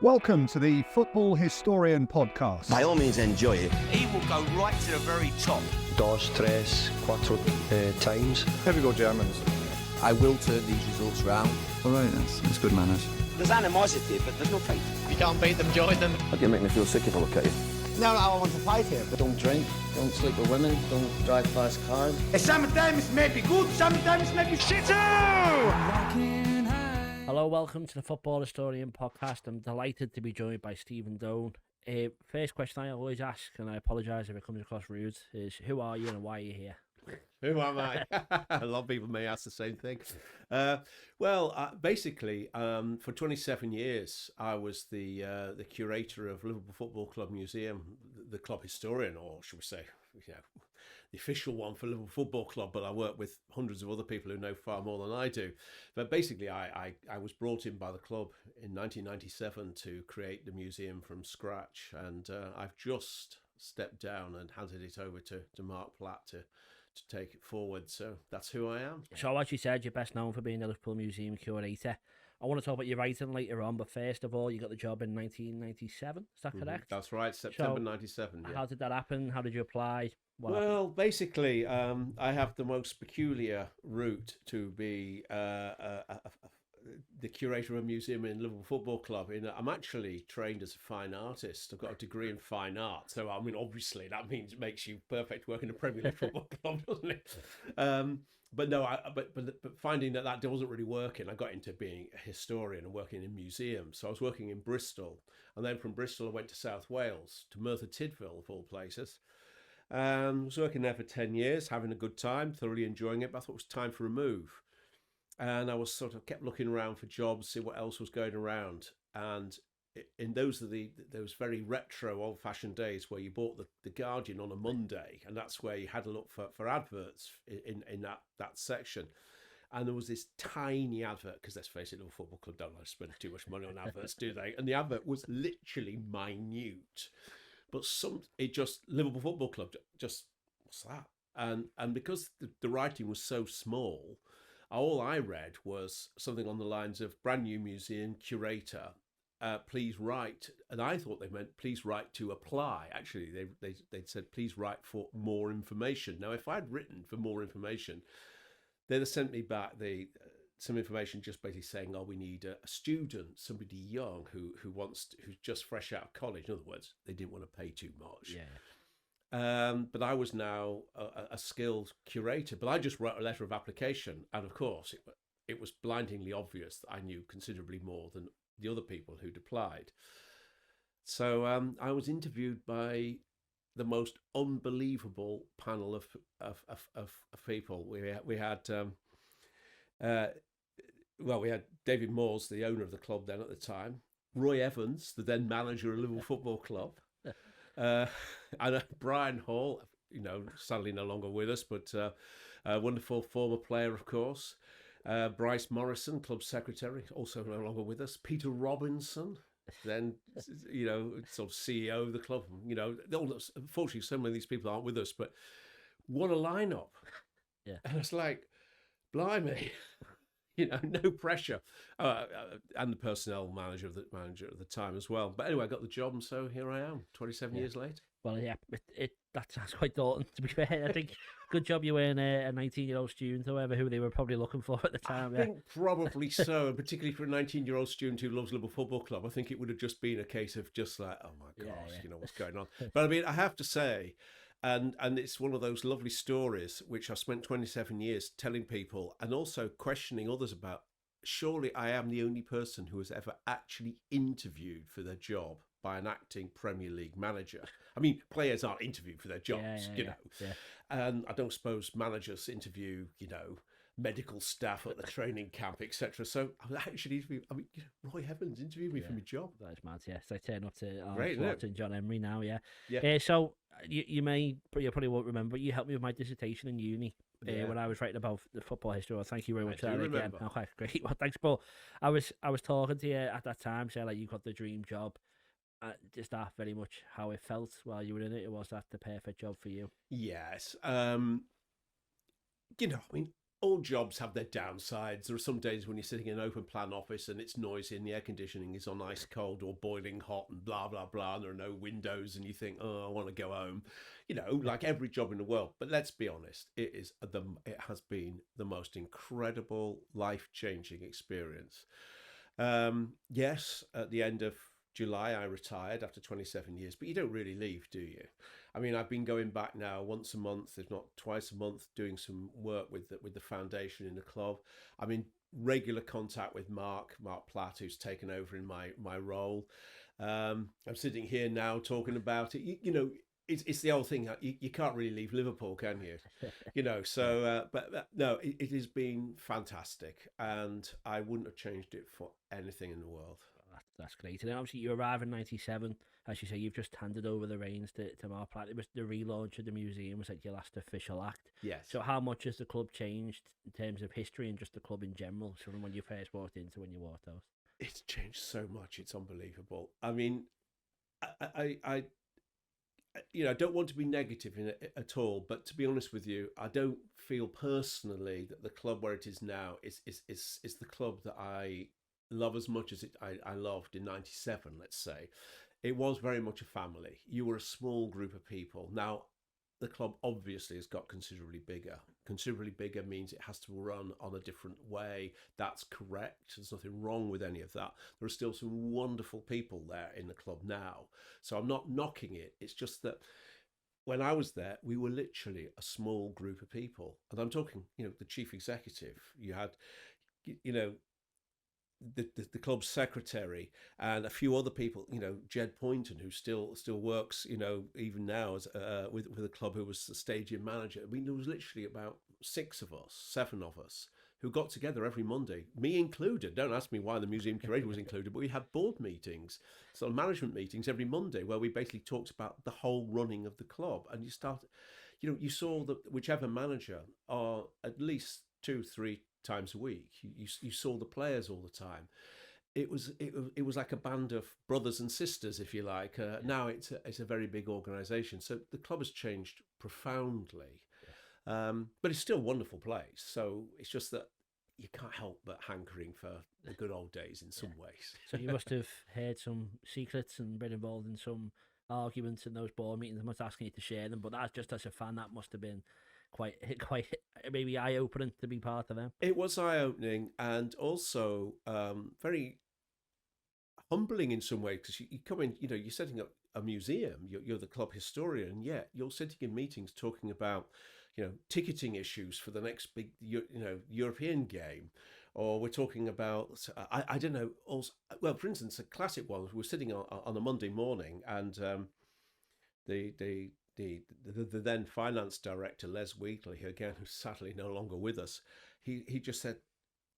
Welcome to the Football Historian Podcast. By all means, enjoy it. He will go right to the very top. Dos, tres, cuatro times. Here we go, Germans. I will turn these results round. All right, that's good manners. There's animosity, but there's no fight. If you can't beat them, join them. How do you make me feel sick if I look at you? No, I want to fight here. Don't drink, don't sleep with women, don't drive fast cars. Sometimes may be good, sometimes may be shit too! Hello, welcome to the Football Historian Podcast. I'm delighted to be joined by Stephen Doan. First question I always ask, and I apologise if it comes across rude, is who are you and why are you here? Who am I? A lot of people may ask the same thing. Basically, for 27 years, I was the curator of Liverpool Football Club Museum, the club historian, or should we say, the official one for Liverpool Football Club. But I work with hundreds of other people who know far more than I do. But basically, I was brought in by the club in 1997 to create the museum from scratch, and I've just stepped down and handed it over to Mark Platt to take it forward. So that's who I am. So as you said, you're best known for being the Liverpool Museum curator. I want to talk about your writing later on, but first of all, you got the job in 1997, is that correct? That's right, September 97. Yeah. How did that happen? How did you apply? Basically, I have the most peculiar route to be the curator of a museum in Liverpool Football Club. I'm actually trained as a fine artist. I've got a degree in fine art. So, I mean, obviously, that makes you perfect work in a Premier League football club, doesn't it? But finding that wasn't really working, I got into being a historian and working in museums. So I was working in Bristol. And then from Bristol, I went to South Wales, to Merthyr Tydfil, of all places. I was working there for 10 years, having a good time, thoroughly enjoying it. But I thought it was time for a move. And I was sort of kept looking around for jobs, see what else was going around. And in those very retro, old-fashioned days where you bought the Guardian on a Monday, and that's where you had a look for adverts in that section. And there was this tiny advert, because let's face it, Liverpool Football Club don't like to spend too much money on adverts, do they? And the advert was literally minute. But Liverpool Football Club, just what's that? And because the writing was so small, all I read was something on the lines of brand new museum curator, please write. And I thought they meant please write to apply. Actually, they'd said please write for more information. Now, if I'd written for more information, they'd have sent me back some information just basically saying, oh, we need a student, somebody young who's just fresh out of college. In other words, they didn't want to pay too much. Yeah. But I was now a skilled curator. But I just wrote a letter of application, and of course, it was blindingly obvious that I knew considerably more than the other people who'd applied. So I was interviewed by the most unbelievable panel of people. We had David Moores, the owner of the club then at the time, Roy Evans, the then manager of Liverpool Football Club. And Brian Hall, sadly no longer with us, but a wonderful former player, of course. Bryce Morrison, club secretary, also no longer with us. Peter Robinson, then, sort of CEO of the club. Unfortunately, so many of these people aren't with us, but what a lineup. Yeah. And it's like, blimey. No pressure, and the personnel manager of the time as well. But anyway, I got the job, and so here I am, 27 years later. Well, yeah, that sounds quite daunting, to be fair. I think good job you weren't a 19-year-old student, or who they were probably looking for at the time. I think probably so, and particularly for a 19-year-old student who loves Liverpool Football Club, I think it would have just been a case of just like, oh my gosh, what's going on. But I mean, I have to say, and it's one of those lovely stories which I've spent 27 years telling people and also questioning others about. Surely I am the only person who has ever actually interviewed for their job by an acting Premier League manager. I mean, players aren't interviewed for their jobs, Yeah. And I don't suppose managers interview, medical staff at the training camp, etc. So I was actually, Roy Evans interviewed me for my job. That's mad, yeah. So I turn up to Great, John Emery now, yeah. Yeah. So you probably won't remember, but you helped me with my dissertation in uni when I was writing about the football history. Well, thank you very much for that again. Okay, great. Well, thanks, Paul. I was talking to you at that time, saying like you got the dream job. Is that very much how it felt while you were in it? Or was that the perfect job for you? Yes. all jobs have their downsides. There are some days when you're sitting in an open plan office and it's noisy and the air conditioning is on ice cold or boiling hot and blah, blah, blah, and there are no windows and you think, oh, I want to go home. You know, like every job in the world. But let's be honest, it has been the most incredible, life-changing experience. Yes, at the end of July, I retired after 27 years, but you don't really leave, do you? I mean, I've been going back now once a month, if not twice a month, doing some work with the foundation in the club. I'm in regular contact with Mark Platt, who's taken over in my role. I'm sitting here now talking about it. You know, it's the old thing. You can't really leave Liverpool, can you? You know, so, but no, it has been fantastic, and I wouldn't have changed it for anything in the world. That's great. And then obviously you arrive in 97. As you say, you've just handed over the reins to Mark Platt. It was the relaunch of the museum was like your last official act. Yes. So how much has the club changed in terms of history and just the club in general, so from when you first walked in to when you walked out? It's changed so much. It's unbelievable. I mean, I don't want to be negative in it at all, but to be honest with you, I don't feel personally that the club where it is now is the club that I love as much as I loved in 97, let's say. It was very much a family. You were a small group of people. Now, the club obviously has got considerably bigger. Considerably bigger means it has to run on a different way. That's correct. There's nothing wrong with any of that. There are still some wonderful people there in the club now. So I'm not knocking it. It's just that when I was there, we were literally a small group of people. And I'm talking, the chief executive. You had, the club's secretary and a few other people, Jed Poynton, who still works, even now as with the club, who was the stadium manager. I mean, there was literally about 7 of us who got together every Monday, me included. Don't ask me why the museum curator was included, but we had board meetings, so management meetings every Monday where we basically talked about the whole running of the club. And you saw that whichever manager are at least 2-3 times a week. You saw the players all the time. It was like a band of brothers and sisters, if you like. Now it's a very big organisation, so the club has changed profoundly. But it's still a wonderful place. So it's just that you can't help but hankering for the good old days in some ways. So you must have heard some secrets and been involved in some arguments in those board meetings. I'm not asking you to share them, but that's just as a fan, that must have been quite maybe eye-opening to be part of them. It was eye-opening and also very humbling in some way, because you come in, you're setting up a museum, you're the club historian, yet you're sitting in meetings talking about ticketing issues for the next big European game, or we're talking about I don't know. Also, well, for instance, a classic one, we're sitting on a Monday morning, and the then finance director, Les Wheatley, again, who's sadly no longer with us, he just said,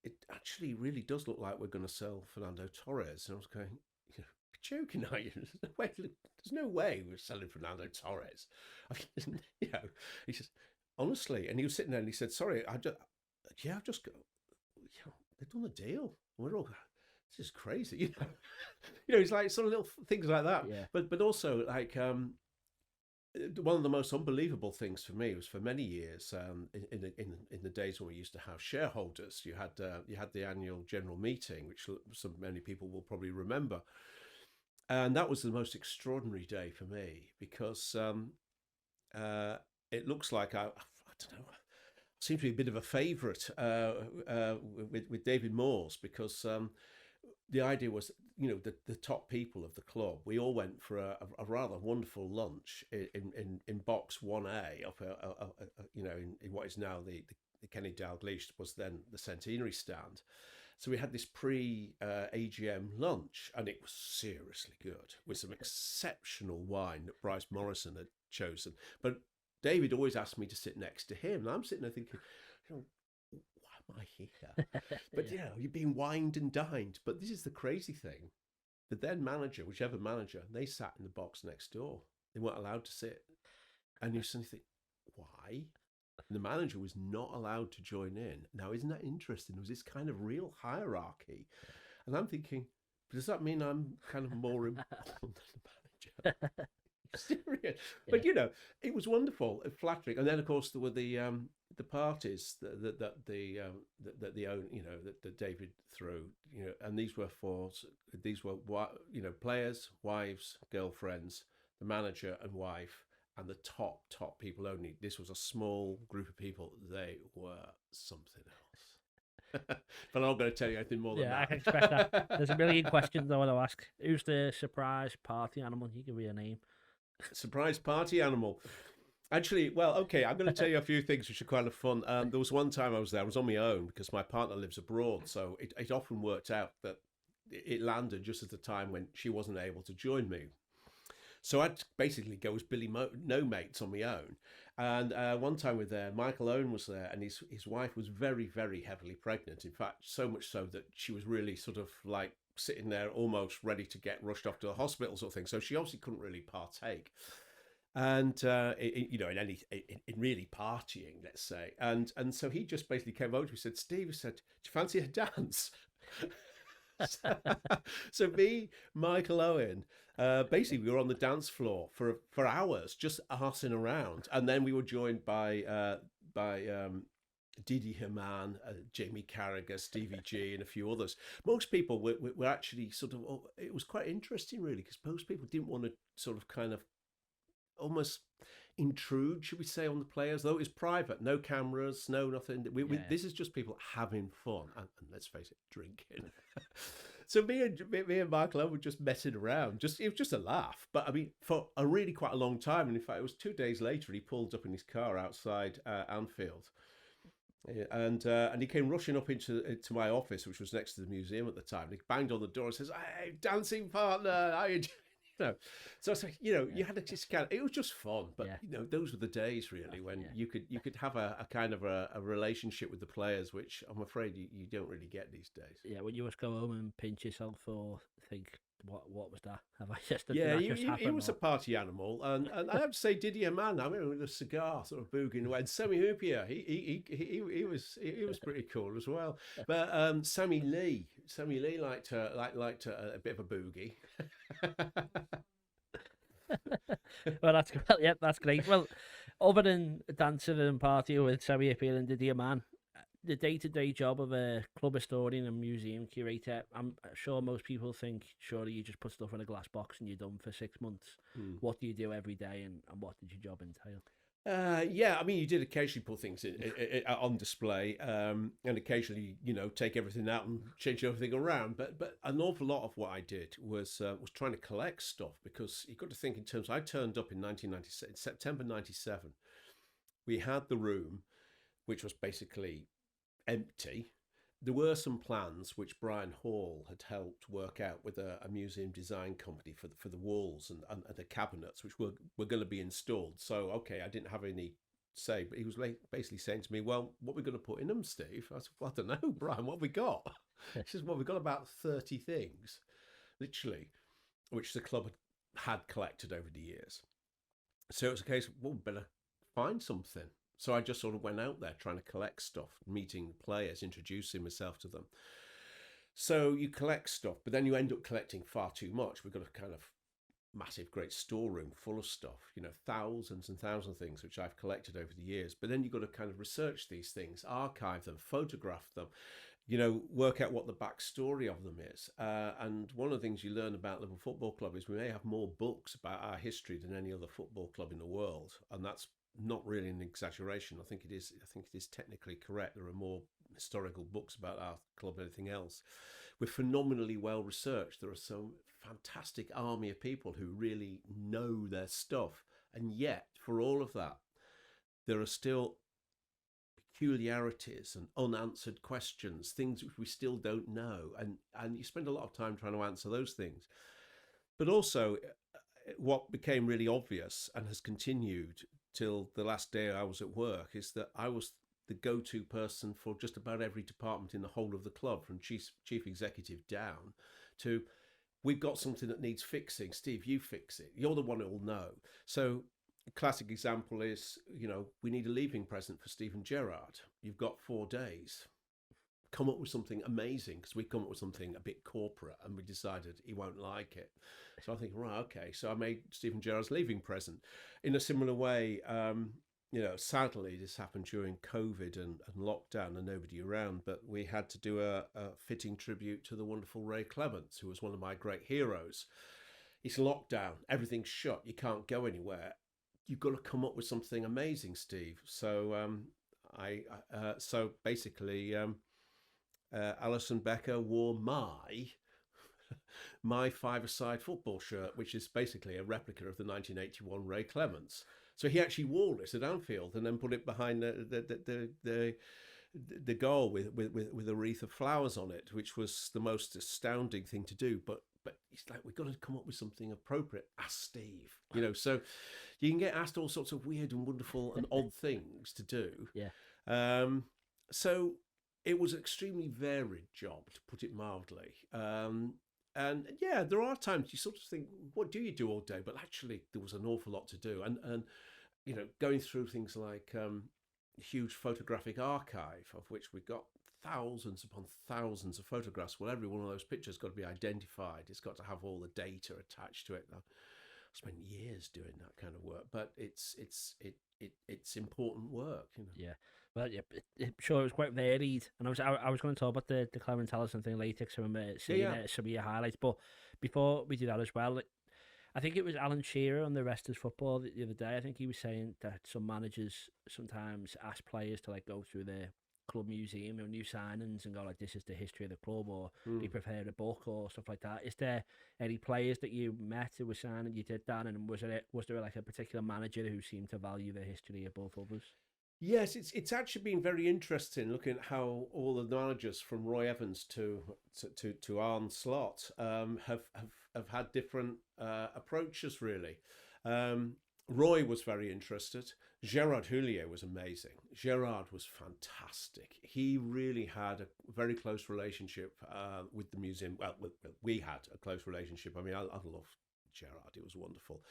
it actually really does look like we're going to sell Fernando Torres. And I was going, you're joking, are you? There's no way we're selling Fernando Torres. He says, honestly, and he was sitting there and he said, sorry, I've just got, they've done a deal. We're all, this is crazy, it's like sort of little things like that. Yeah. But also like, one of the most unbelievable things for me was, for many years, in the days when we used to have shareholders, you had the annual general meeting, which many people will probably remember, and that was the most extraordinary day for me, because it looks like I don't know, seemed to be a bit of a favourite with David Moores, because the idea was, the top people of the club, we all went for a rather wonderful lunch in box 1A up in what is now the Kenny Dalglish, was then the Centenary stand. So we had this pre-AGM lunch, and it was seriously good, with some exceptional wine that Bryce Morrison had chosen. But David always asked me to sit next to him, and I'm sitting there thinking, why am I here? But you're being wined and dined. But this is the crazy thing: the then manager, whichever manager, they sat in the box next door. They weren't allowed to sit, and you suddenly think, why? And the manager was not allowed to join in. Now, isn't that interesting? There was this kind of real hierarchy, and I'm thinking, does that mean I'm kind of more important than the manager? Serious. But it was wonderful, flattering. And then of course there were the the parties that David threw, and these were players, wives, girlfriends, the manager and wife, and the top people only. This was a small group of people. They were something else. But I'm not going to tell you anything more than that. Yeah, I can expect that. There's a million questions I want to ask. Who's the surprise party animal? You give me a name. Surprise party animal. Actually, well, okay, I'm going to tell you a few things which are kind of fun. There was one time I was on my own because my partner lives abroad, so it often worked out that it landed just at the time when she wasn't able to join me. So I'd basically go as Billy No Mates on my own. And one time we were there, Michael Owen was there, and his wife was very, very heavily pregnant. In fact, so much so that she was really sort of like sitting there almost ready to get rushed off to the hospital sort of thing. So she obviously couldn't really partake. And in really partying, let's say, and so he just basically came over to me and said, "Steve," he said, "do you fancy a dance?" So me, Michael Owen, basically we were on the dance floor for hours, just arsing around, and then we were joined by Didi Hamann, Jamie Carragher, Stevie G, and a few others. Most people were actually sort of. It was quite interesting, really, because most people didn't want to sort of kind of almost intrude, should we say, on the players, though it was private, no cameras, no nothing. This is just people having fun, and let's face it, drinking. So me and Michael were just messing around. It was just a laugh, but I mean, for a really quite a long time. And in fact, it was 2 days later he pulled up in his car outside Anfield, and he came rushing up into my office, which was next to the museum at the time. And he banged on the door and says, "Hey, dancing partner, how you doing?" So it's like, you had to just kind of, it was just fun, but those were the days really when you could have a kind of a relationship with the players, which I'm afraid you don't really get these days. Yeah, when you just go home and pinch yourself or think, what was that? Have I just he was a party animal, and I have to say, Didi Hamann, I mean, with a cigar, sort of boogieing away, and Sammy Hoopier, he was pretty cool as well. But Sammy Lee liked a bit of a boogie. Well, that's great. Well, other than dancing and partying with Sammy Hoopier and Didi Hamann, the day-to-day job of a club historian and museum curator, I'm sure most people think, surely you just put stuff in a glass box and you're done for 6 months. What do you do every day, and what did your job entail? I mean, you did occasionally put things on display, and occasionally, take everything out and change everything around. But an awful lot of what I did was trying to collect stuff, because you've got to think in terms. I turned up in September 97. We had the room, which was basically empty. There were some plans which Brian Hall had helped work out with a museum design company for the walls and the cabinets, which were going to be installed. So, okay, I didn't have any say, but he was basically saying to me, "Well, what are we going to put in them, Steve?" I said, "Well, I don't know, Brian, what have we got?" He says, "Well, we've got about 30 things, literally, which the club had collected over the years." So it was a case of, well, we better find something. So I just sort of went out there trying to collect stuff, meeting players, introducing myself to them. So you collect stuff, but then you end up collecting far too much. We've got a kind of massive, great storeroom full of stuff, thousands and thousands of things which I've collected over the years. But then you've got to kind of research these things, archive them, photograph them, work out what the backstory of them is. And one of the things you learn about Liverpool Football Club is we may have more books about our history than any other football club in the world. And that's not really an exaggeration. I think it is technically correct. There are more historical books about our club than anything else. We're phenomenally well researched. There are some fantastic army of people who really know their stuff. And yet, for all of that, there are still peculiarities and unanswered questions, things which we still don't know. And you spend a lot of time trying to answer those things. But also, what became really obvious and has continued till the last day I was at work is that I was the go-to person for just about every department in the whole of the club, from chief executive down to, we've got something that needs fixing. Steve, you fix it. You're the one who'll know. So a classic example is, we need a leaving present for Steven Gerrard. You've got 4 days. Come up with something amazing, because we come up with something a bit corporate and we decided he won't like it. So I think, right, okay. So I made Steven Gerrard's leaving present. In a similar way, sadly, this happened during COVID and lockdown and nobody around, but we had to do a fitting tribute to the wonderful Ray Clements, who was one of my great heroes. It's lockdown, everything's shut, you can't go anywhere. You've got to come up with something amazing, Steve. So so basically, Alison Becker wore my five-a-side football shirt, which is basically a replica of the 1981 Ray Clements. So he actually wore this at Anfield and then put it behind the goal with a wreath of flowers on it, which was the most astounding thing to do. But it's like, we've got to come up with something appropriate. Ask Steve, So you can get asked all sorts of weird and wonderful and odd things to do. Yeah. So it was an extremely varied job, to put it mildly. And yeah, there are times you sort of think, what do you do all day? But actually, there was an awful lot to do. And going through things like a huge photographic archive, of which we've got thousands upon thousands of photographs. Well, every one of those pictures got to be identified. It's got to have all the data attached to it. I spent years doing that kind of work, but it's important work. Yeah. Well, yeah, sure, it was quite varied, and I was going to talk about the Clarence Allison thing later, because I remember seeing some of your highlights. But before we do that as well, I think it was Alan Shearer on the Rest is Football the other day. I think he was saying that some managers sometimes ask players to go through their club museum, new signings, and go this is the history of the club, or they prepare a book or stuff like that. Is there any players that you met who were signing you did that, and was there a particular manager who seemed to value the history above others? Yes, it's actually been very interesting looking at how all the managers from Roy Evans to Arne Slot have had different approaches, really. Roy was very interested. Gerard Houllier was amazing. Gerard was fantastic. He really had a very close relationship with the museum. Well, we had a close relationship. I mean, I loved Gerard. It was wonderful.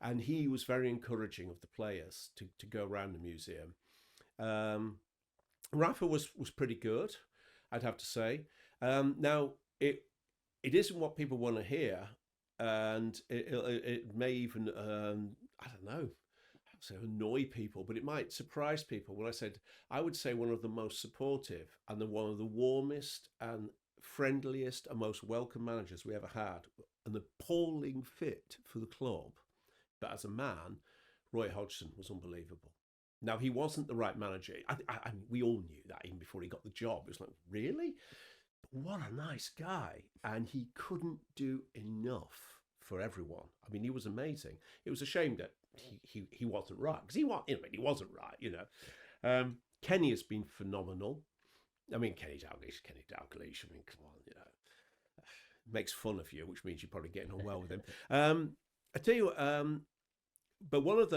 And he was very encouraging of the players to go around the museum. Rafa was pretty good, I'd have to say. Now, it isn't what people want to hear, and it may even, I don't know, annoy people, but it might surprise people when I would say one of the most supportive and one of the warmest and friendliest and most welcome managers we ever had, an appalling fit for the club. But as a man, Roy Hodgson was unbelievable. Now, he wasn't the right manager. I mean, we all knew that even before he got the job. It was like, really? But what a nice guy. And he couldn't do enough for everyone. I mean, he was amazing. It was a shame that he wasn't right, because he wasn't right, Kenny has been phenomenal. I mean, Kenny Dalglish. I mean, come on, makes fun of you, which means you're probably getting on well with him. I tell you, but one of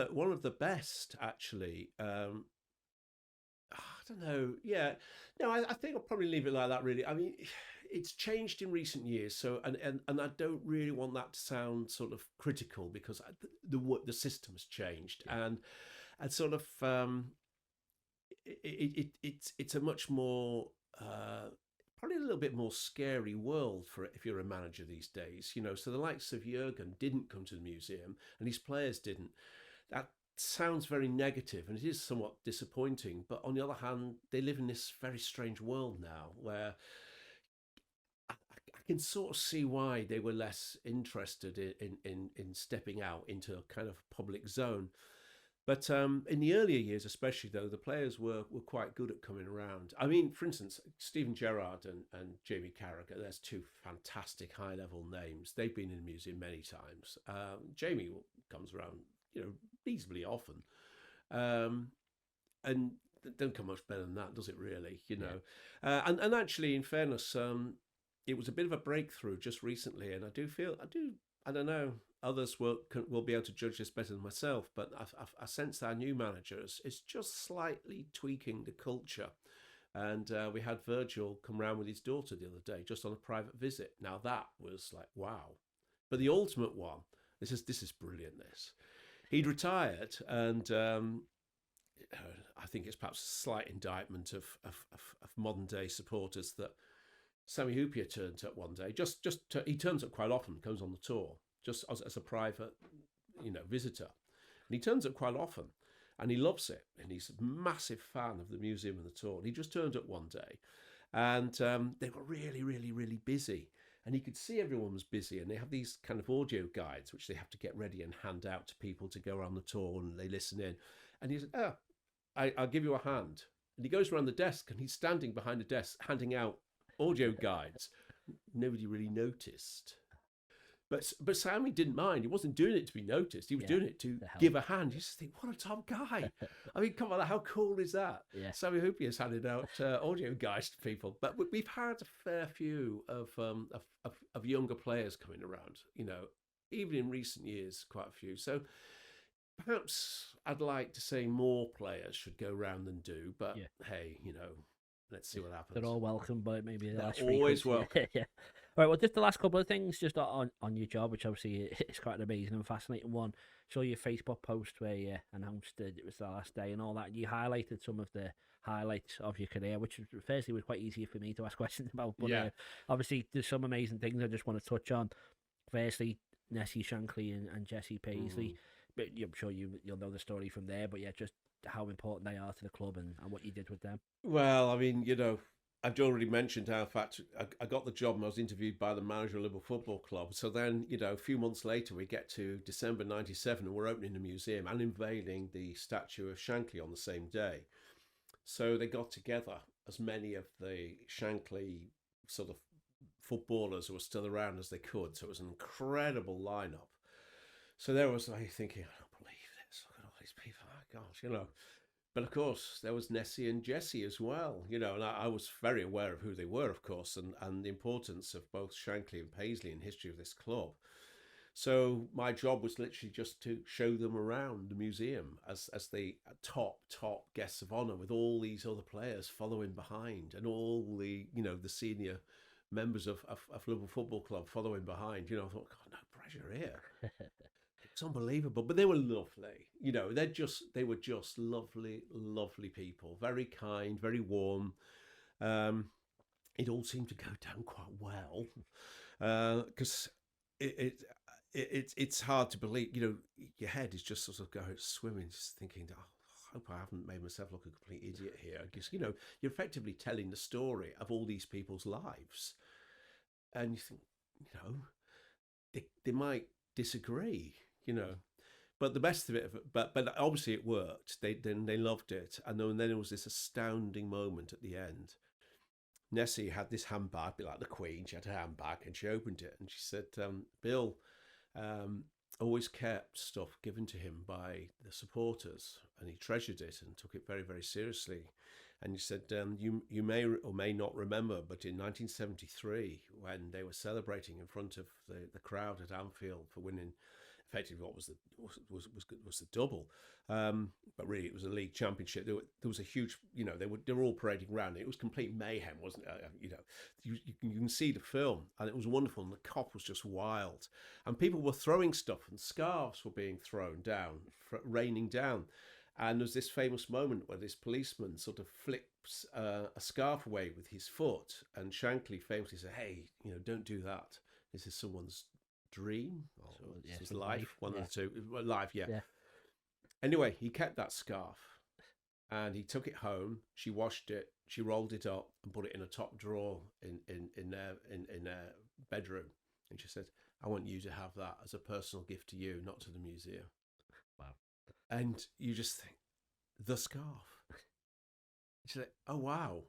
the best actually. I don't know. Yeah, no, I think I'll probably leave it like that. Really, I mean, it's changed in recent years. So, and I don't really want that to sound sort of critical, because the system's changed, and sort of it's a much more. Probably a little bit more scary world if you're a manager these days, So the likes of Jurgen didn't come to the museum, and his players didn't. That sounds very negative, and it is somewhat disappointing. But on the other hand, they live in this very strange world now, where I can sort of see why they were less interested in stepping out into a kind of public zone. But in the earlier years, especially, though, the players were quite good at coming around. I mean, for instance, Steven Gerrard and Jamie Carragher, there's two fantastic high-level names. They've been in the museum many times. Jamie comes around, reasonably often. And don't come much better than that, does it really? And actually, in fairness, it was a bit of a breakthrough just recently, and I don't know, others will be able to judge this better than myself, but I sense our new manager is just slightly tweaking the culture. And we had Virgil come round with his daughter the other day, just on a private visit. Now that was like, wow. But the ultimate one, this is brilliant, this. He'd retired, and I think it's perhaps a slight indictment of modern day supporters that Sammy Hoopier turned up one day. He turns up quite often, comes on the tour, just as a private, visitor. And he turns up quite often. and he loves it. And he's a massive fan of the museum and the tour. And he just turned up one day, and they were really, really, really busy. And he could see everyone was busy, and they have these kind of audio guides which they have to get ready and hand out to people to go around the tour, and they listen in. And he said, I'll give you a hand. And he goes around the desk, and he's standing behind the desk handing out audio guides. Nobody really noticed. But Sammy didn't mind. He wasn't doing it to be noticed. He was doing it to give a hand. You just think, what a top guy. I mean, come on, how cool is that? Yeah. Sammy Hoopier has handed out audio guides to people. But we've had a fair few of younger players coming around, you know, even in recent years, quite a few. So perhaps I'd like to say more players should go round than do. But hey, you know, let's see what happens. They're all welcome, but maybe they're always welcome. Yeah. All right, well, just the last couple of things, just on your job, which obviously is quite an amazing and fascinating one. Saw your Facebook post where you announced that it was the last day and all that. You highlighted some of the highlights of your career, which firstly was quite easy for me to ask questions about. But obviously, there's some amazing things I just want to touch on. Firstly, Nessie Shankly and Jesse Paisley. But I'm sure you'll know the story from there. But yeah, just how important they are to the club and what you did with them. Well, I mean, you know, I've already mentioned how, in fact, I got the job and I was interviewed by the manager of Liverpool Football Club. So then, you know, a few months later, we get to December 97 and we're opening the museum and unveiling the statue of Shankly on the same day. So they got together as many of the Shankly sort of footballers who were still around as they could. So it was an incredible lineup. So there was I thinking, I don't believe this. Look at all these people. Oh, gosh, you know. But of course, there was Nessie and Jesse as well, you know, and I was very aware of who they were, of course, and the importance of both Shankly and Paisley in the history of this club. So my job was literally just to show them around the museum as the top guests of honour, with all these other players following behind, and all the, you know, the senior members of Liverpool Football Club following behind. You know, I thought, God, no pressure here. It's unbelievable, but they were lovely. You know, they were just lovely, lovely people. Very kind, very warm. It all seemed to go down quite well, because it's hard to believe. You know, your head is just sort of going swimming, just thinking, oh, I hope I haven't made myself look a complete idiot here. Because, you know, you're effectively telling the story of all these people's lives, and you think, you know, they might disagree. You know, but the best of it, but obviously it worked. They loved it, and then there was this astounding moment at the end. Nessie had this handbag, a bit like the Queen. She had a handbag, and she opened it, and she said, "Bill always kept stuff given to him by the supporters, and he treasured it and took it very, very seriously." And you said, you may or may not remember, but in 1973, when they were celebrating in front of the crowd at Anfield for winning effectively what was the double, but really it was a league championship. There was a huge, you know, they were all parading around. It was complete mayhem, wasn't it? You know, you can see the film, and it was wonderful. And the cop was just wild, and people were throwing stuff, and scarves were being thrown down, raining down. And there's this famous moment where this policeman sort of flips a scarf away with his foot, and Shankly famously said, "Hey, you know, don't do that. This is someone's dream, or his life, one of the two. Life, yeah. Anyway, he kept that scarf, and he took it home. She washed it, she rolled it up, and put it in a top drawer in their bedroom. And she said, "I want you to have that as a personal gift to you, not to the museum." Wow. And you just think, the scarf. She's like, "Oh wow.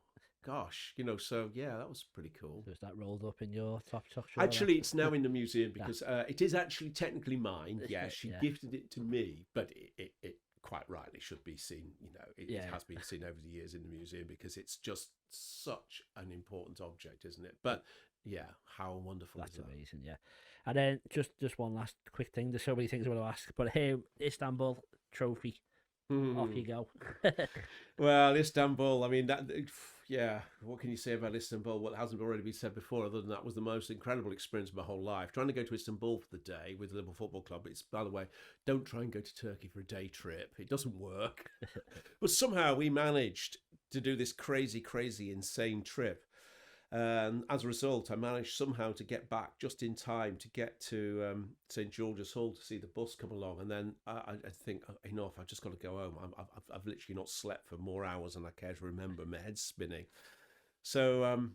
Gosh, you know," so yeah, that was pretty cool. So is that rolled up in your top drawer? Actually, it's now in the museum because it is actually technically mine. Yeah, she gifted it to me, but it quite rightly should be seen. You know, it has been seen over the years in the museum because it's just such an important object, isn't it? But yeah, how wonderful is that? That's amazing, yeah. And then just one last quick thing. There's so many things I want to ask, but here, Istanbul trophy. Off you go. Well, Istanbul, I mean, that, yeah, what can you say about Istanbul? What hasn't already been said before, other than that was the most incredible experience of my whole life. Trying to go to Istanbul for the day with the Liverpool Football Club. It's, by the way, don't try and go to Turkey for a day trip. It doesn't work. But somehow we managed to do this crazy, insane trip. As a result, I managed somehow to get back just in time to get to St George's Hall to see the bus come along. And then I think, enough, I've just got to go home. I've literally not slept for more hours than I care to remember. My head's spinning. So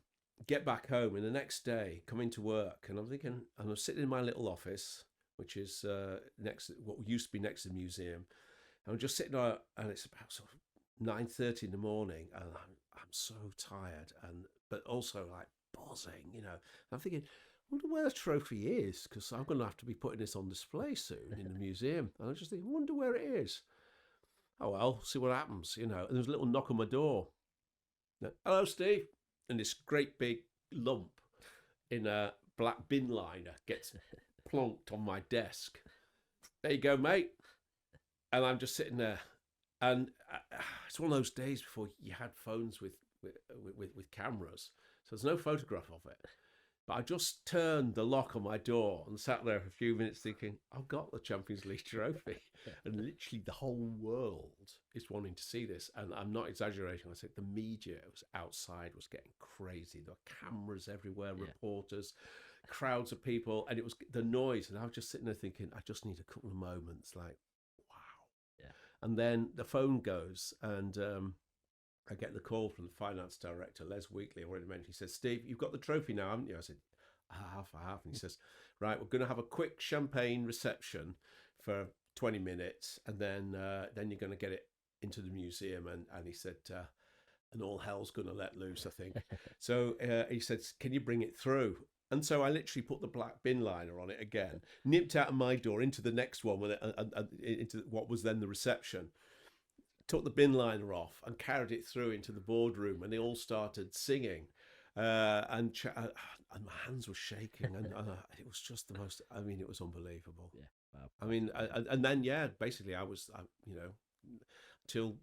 get back home, and the next day come into work, and I'm thinking, and I'm sitting in my little office, which is what used to be next to the museum. And I'm just sitting there, and it's about sort of 9:30 in the morning, and I'm so tired, but also like buzzing, you know. I'm thinking, I wonder where the trophy is, because I'm going to have to be putting this on display soon in the museum. And I just think, I wonder where it is. Oh well, see what happens, you know. And there's a little knock on my door. Hello, Steve. And this great big lump in a black bin liner gets plonked on my desk. There you go, mate. And I'm just sitting there, and it's one of those days before you had phones with cameras, so there's no photograph of it. But I just turned the lock on my door and sat there for a few minutes thinking, I've got the Champions League trophy. And literally the whole world is wanting to see this. And I'm not exaggerating. I said the media was outside, was getting crazy. There were cameras everywhere, reporters, crowds of people. And it was the noise. And I was just sitting there thinking, I just need a couple of moments, like, wow. Yeah. And then the phone goes, and I get the call from the finance director, Les Weekly, I already mentioned. He says, Steve, you've got the trophy now, haven't you? I said, I have. And he says, right, we're going to have a quick champagne reception for 20 minutes, and then you're going to get it into the museum. And he said, and all hell's going to let loose, I think. So he said, can you bring it through? And so I literally put the black bin liner on it again, nipped out of my door into the next one, into what was then the reception. Took the bin liner off and carried it through into the boardroom, and they all started singing, and my hands were shaking, and it was just the most. I mean, it was unbelievable. Yeah. Wow. I mean, and then basically, I was, till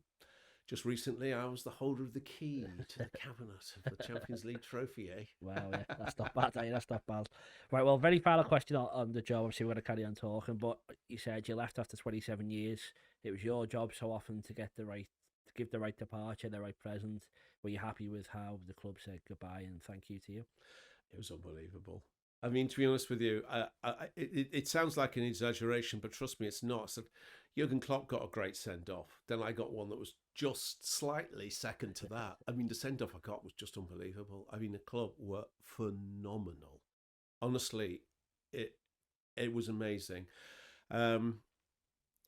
just recently, I was the holder of the key to the cabinet of the Champions League trophy. Wow, yeah, that's not bad. That's not bad. Right, well, very final question on the job. Obviously, we're going to carry on talking, but you said you left after 27 years. It was your job so often to give the right departure, the right present. Were you happy with how the club said goodbye and thank you to you? It was unbelievable. I mean, to be honest with you, it sounds like an exaggeration, but trust me, it's not. So Jurgen Klopp got a great send-off. Then I got one that was just slightly second to that. I mean, the send-off I got was just unbelievable. I mean, the club were phenomenal. Honestly, it was amazing.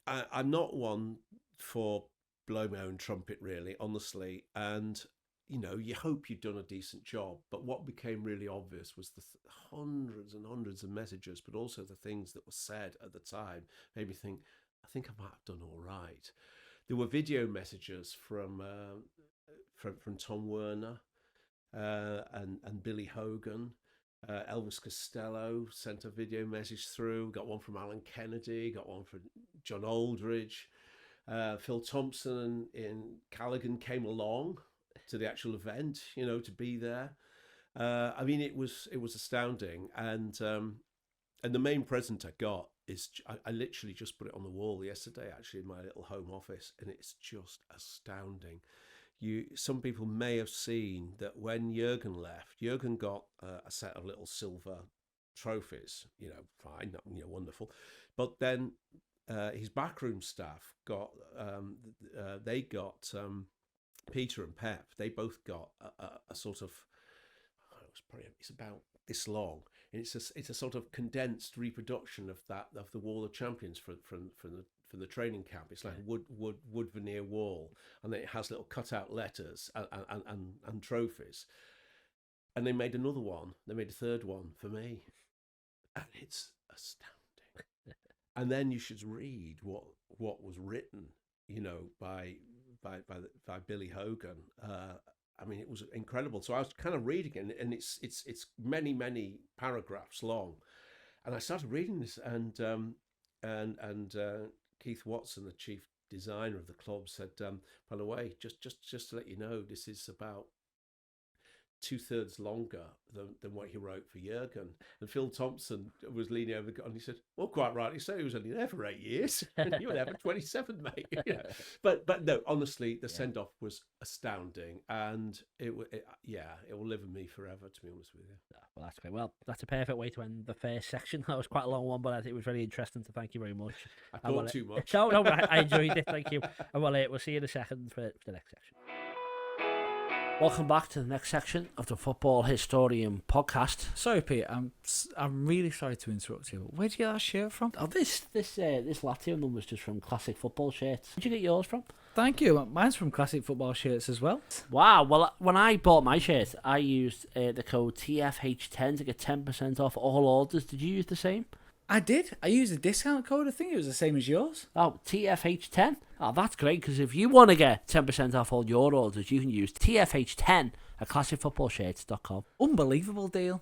I'm not one for blow my own trumpet, really, honestly. And, you know, you hope you've done a decent job. But what became really obvious was the hundreds and hundreds of messages, but also the things that were said at the time made me think, I think I might have done all right. There were video messages from Tom Werner and Billy Hogan. Elvis Costello sent a video message through. Got one from Alan Kennedy. Got one from John Aldridge. Phil Thompson in Callaghan came along to the actual event, you know, to be there. I mean, it was astounding. And the main present I got is I literally just put it on the wall yesterday, actually, in my little home office, and it's just astounding. Some people may have seen that when Jurgen left, Jurgen got a set of little silver trophies, you know, fine, you know, wonderful. But then his backroom staff got, they got Peter and Pep. They both got a sort of, it's about this long, and it's a sort of condensed reproduction of the Wall of Champions from the training camp. It's like a wood veneer wall, and then it has little cutout letters and trophies. And they made another one. They made a third one for me, and it's astounding. And then you should read what was written, you know, by Billy Hogan. I mean, it was incredible. So I was kind of reading it, and it's many paragraphs long. And I started reading this, and Keith Watson, the chief designer of the club, said, by the way, just to let you know, this is about 2/3 longer than what he wrote for Jurgen. And Phil Thompson was leaning over and he said, well, quite rightly so, he was only there for 8 years. And you were there for 27, mate. But no, honestly, the send-off was astounding. And it will live with me forever, to be honest with you. Well, that's great. Well, that's a perfect way to end the first section. That was quite a long one, but I think it was very interesting, so thank you very much. I thought too much. No, I enjoyed it, thank you. And we'll see you in a second for the next section. Welcome back to the next section of the Football Historian Podcast. Sorry, Pete, I'm really sorry to interrupt you. Where'd you get that shirt from? Oh, this Latium one was just from Classic Football Shirts. Where'd you get yours from? Thank you. Mine's from Classic Football Shirts as well. Wow. Well, when I bought my shirt, I used the code TFH10 to get 10% off all orders. Did you use the same? I did. I used a discount code. I think it was the same as yours. Oh, TFH10. Oh, that's great, because if you want to get 10% off all your orders, you can use TFH10 at classicfootballshirts.com. Unbelievable deal.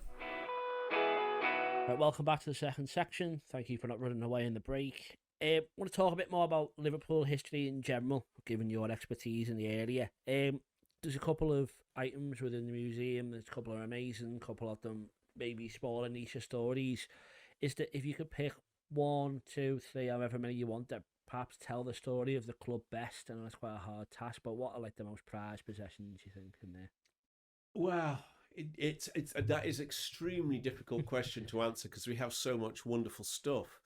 Right, welcome back to the second section. Thank you for not running away in the break. I want to talk a bit more about Liverpool history in general, given your expertise in the area. There's a couple of items within the museum. There's a couple are amazing, a couple of them maybe smaller niche stories. Is that if you could pick 1, 2, 3, however many you want, that perhaps tell the story of the club best? I know that's quite a hard task, but what are like the most prized possessions you think in there? Well, that is extremely difficult question to answer because we have so much wonderful stuff.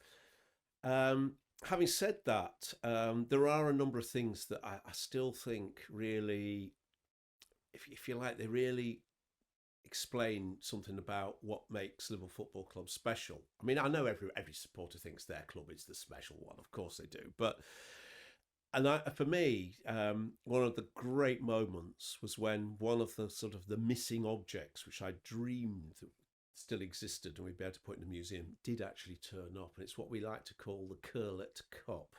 Having said that, there are a number of things that I still think really, if you like, they really explain something about what makes Liverpool Football Club special. I mean, I know every supporter thinks their club is the special one. Of course they do. For me, one of the great moments was when one of the sort of the missing objects, which I dreamed still existed and we'd be able to put in the museum, did actually turn up. And it's what we like to call the Curlet Cup.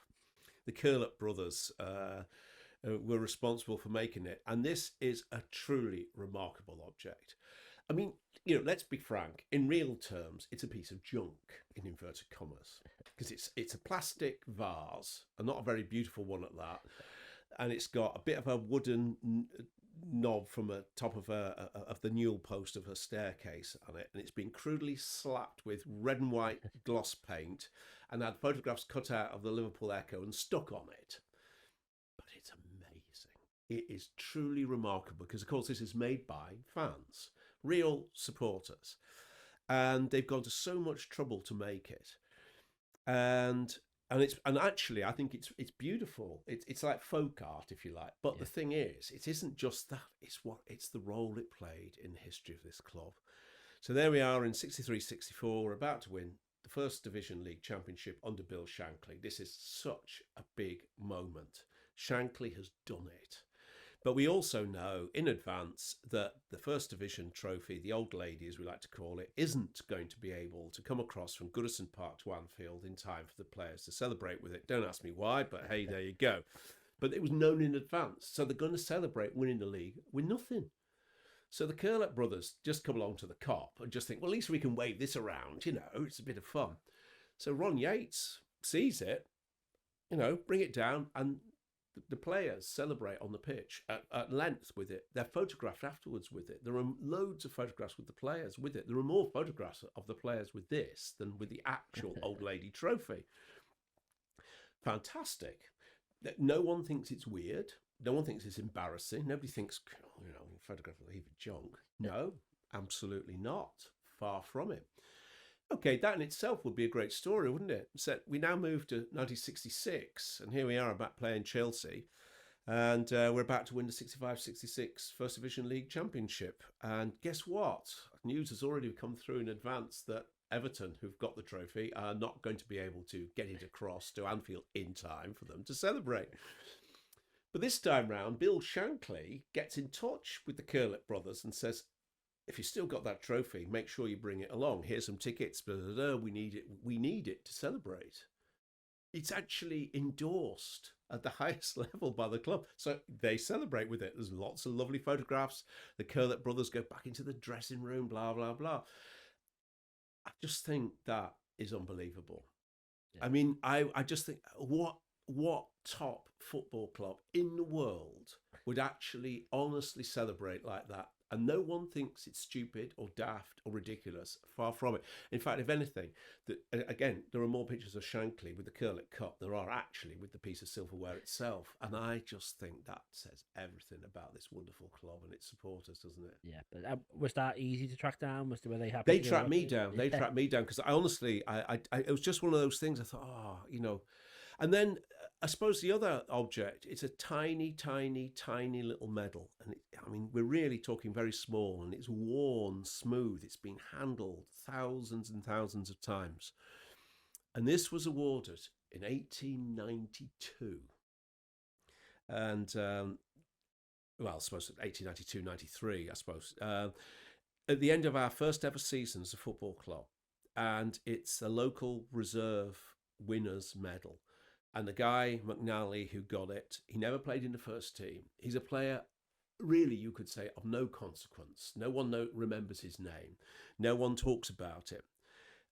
The Curlet brothers were responsible for making it. And this is a truly remarkable object. I mean, let's be frank. In real terms, it's a piece of junk, in inverted commas, because it's a plastic vase, and not a very beautiful one at that. And it's got a bit of a wooden knob from the top of the newel post of a staircase on it, and it's been crudely slapped with red and white gloss paint, and had photographs cut out of the Liverpool Echo and stuck on it. But it's amazing. It is truly remarkable because, of course, this is made by fans. Real supporters, and they've gone to so much trouble to make it, and actually I think it's beautiful. It's like folk art, if you like. But the thing is, it isn't just that. It's the role it played in the history of this club. So there we are in 63-64. We're about to win the First Division League Championship under Bill Shankly. This is such a big moment. Shankly has done it. But we also know in advance that the First Division trophy, the old lady as we like to call it, isn't going to be able to come across from Goodison Park to Anfield in time for the players to celebrate with it. Don't ask me why, but hey, there you go. But it was known in advance. So they're going to celebrate winning the league with nothing. So the Curlet brothers just come along to the Cop and just think, well, at least we can wave this around, it's a bit of fun. So Ron Yates sees it, bring it down, and the players celebrate on the pitch at length with it. They're photographed afterwards with it. There are loads of photographs with the players with it. There are more photographs of the players with this than with the actual old lady trophy. Fantastic. No one thinks it's weird. No one thinks it's embarrassing. Nobody thinks, photograph of a heap of junk. No, absolutely not. Far from it. Okay, that in itself would be a great story, wouldn't it? So we now move to 1966, and here we are about playing Chelsea, and we're about to win the 65-66 First Division League Championship. And guess what? News has already come through in advance that Everton, who've got the trophy, are not going to be able to get it across to Anfield in time for them to celebrate. But this time round, Bill Shankly gets in touch with the Curlet brothers and says, if you still got that trophy, make sure you bring it along. Here's some tickets. Blah, blah, blah. We need it to celebrate. It's actually endorsed at the highest level by the club. So they celebrate with it. There's lots of lovely photographs. The Curlet brothers go back into the dressing room, blah, blah, blah. I just think that is unbelievable. Yeah. I mean, I just think, what top football club in the world would actually honestly celebrate like that And no one thinks it's stupid or daft or ridiculous. Far from it. In fact, if anything, again, there are more pictures of Shankly with the Curlet Cup than there are actually with the piece of silverware itself. And I just think that says everything about this wonderful club and its supporters, doesn't it? Yeah, but was that easy to track down? Were they happy? They tracked me down. They tracked me down because I honestly, it was just one of those things. I thought, and then I suppose the other object, it's a tiny, tiny, tiny little medal. And we're really talking very small, and it's worn smooth. It's been handled thousands and thousands of times. And this was awarded in 1892. And, I suppose 1892, 93, I suppose. At the end of our first ever season as a football club. And it's a local reserve winners medal. And the guy, McNally, who got it, he never played in the first team. He's a player, really, you could say, of no consequence. No one remembers his name. No one talks about it.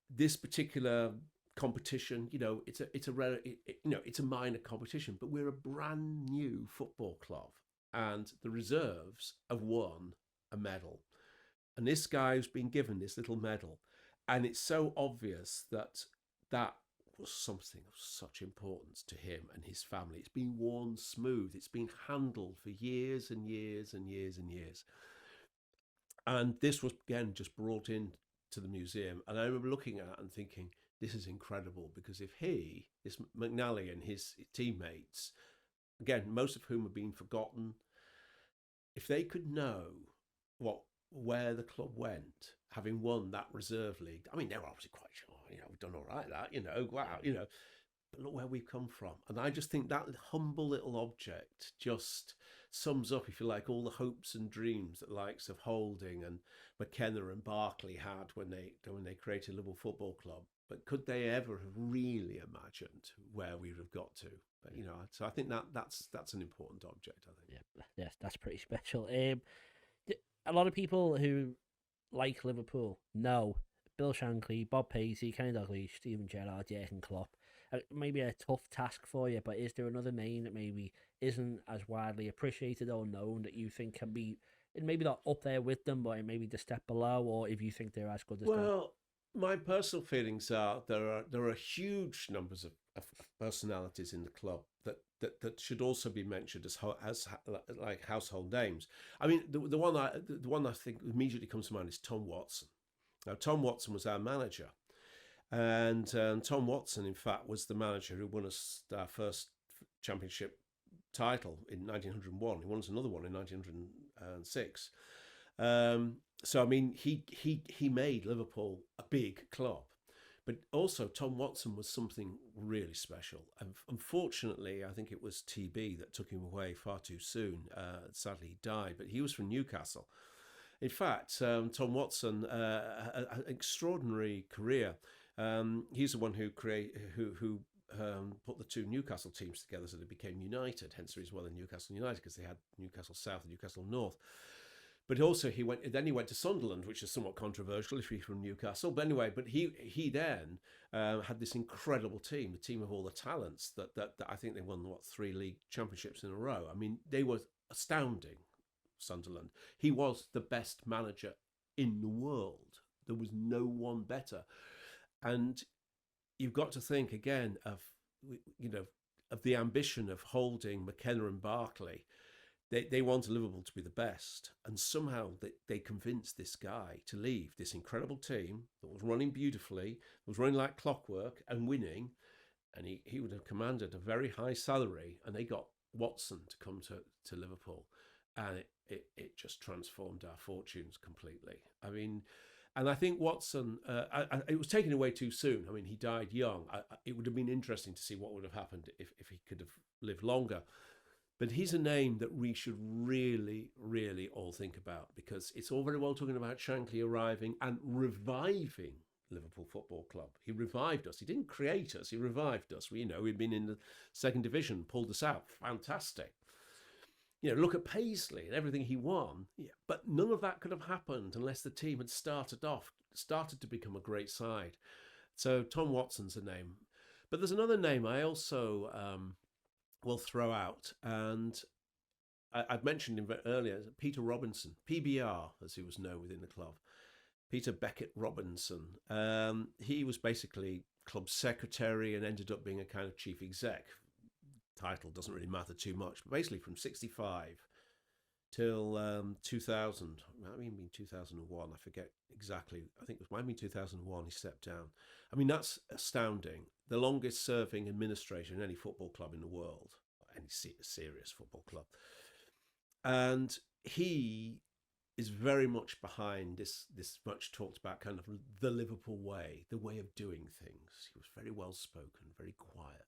This particular competition, it's a minor competition, but we're a brand new football club. And the reserves have won a medal. And this guy's been given this little medal. And it's so obvious that was something of such importance to him and his family. It's been worn smooth. It's been handled for years and years and years and years. And this was, again, just brought in to the museum. And I remember looking at it and thinking, this is incredible, because if this McNally and his teammates, again, most of whom have been forgotten, if they could know where the club went, having won that reserve league, they were obviously quite sure, we've done all right, wow, but look where we've come from. And I just think that humble little object just sums up, if you like, all the hopes and dreams that the likes of Holding and McKenna and Barclay had when they created Liverpool Football Club. But could they ever have really imagined where we would have got to? But, so I think that's an important object, I think. Yeah, that's pretty special. A lot of people who like Liverpool know Bill Shankly, Bob Paisley, Kenny Dalglish, Steven Gerrard, Jurgen Klopp. Maybe a tough task for you, but is there another name that maybe isn't as widely appreciated or known that you think can be, maybe not up there with them, but maybe the step below, or if you think they're as good as them? Well, my personal feelings are there are huge numbers of personalities in the club that should also be mentioned as like household names. The one I think immediately comes to mind is Tom Watson. Now, Tom Watson was our manager, and Tom Watson, in fact, was the manager who won us our first championship title in 1901. He won us another one in 1906. He made Liverpool a big club. But also, Tom Watson was something really special. And unfortunately, I think it was TB that took him away far too soon. Sadly, he died. But he was from Newcastle. In fact, Tom Watson, an extraordinary career. He's the one who put the two Newcastle teams together so they became united. Hence, the reason why they're Newcastle United, because they had Newcastle South and Newcastle North. But also he went to Sunderland, which is somewhat controversial if he's from Newcastle. But anyway, he then had this incredible team, the team of all the talents that I think they won 3 league championships in a row. They were astounding. Sunderland. He was the best manager in the world. There was no one better. And you've got to think again of the ambition of Holding, McKenna and Barclay. They wanted Liverpool to be the best, and somehow they convinced this guy to leave this incredible team that was running beautifully, was running like clockwork and winning, and he would have commanded a very high salary, and they got Watson to come to Liverpool, and it just transformed our fortunes completely. And I think Watson, it was taken away too soon. He died young. It would have been interesting to see what would have happened if he could have lived longer. But he's a name that we should really, really all think about, because it's all very well talking about Shankly arriving and reviving Liverpool Football Club. He revived us. He didn't create us. He revived us. We'd been in the second division, pulled us out. Fantastic. Look at Paisley and everything he won. Yeah, but none of that could have happened unless the team had started to become a great side. So Tom Watson's a name. But there's another name I also will throw out, and I've mentioned him earlier, Peter Robinson, PBR, as he was known within the club. Peter Beckett Robinson. He was basically club secretary and ended up being a kind of chief exec. Title doesn't really matter too much, but basically from 65 till 2000, I mean 2001, I forget exactly. I think it might have been 2001 he stepped down. I mean, that's astounding. The longest serving administrator in any football club in the world, any serious football club. And he is very much behind this much talked about kind of the Liverpool way, the way of doing things. He was very well spoken, very quiet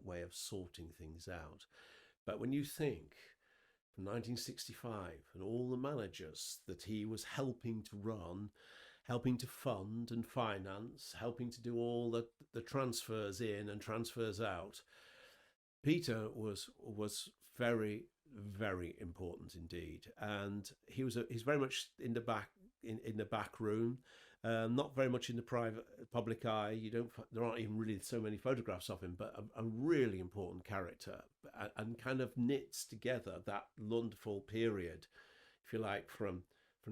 way of sorting things out. But when you think from 1965 and all the managers that he was helping to run, helping to fund and finance, helping to do all the transfers in and transfers out, Peter was very, very important indeed, and he's very much in the back room, not very much in the public eye. There aren't even really so many photographs of him, but a really important character, and kind of knits together that wonderful period, if you like, from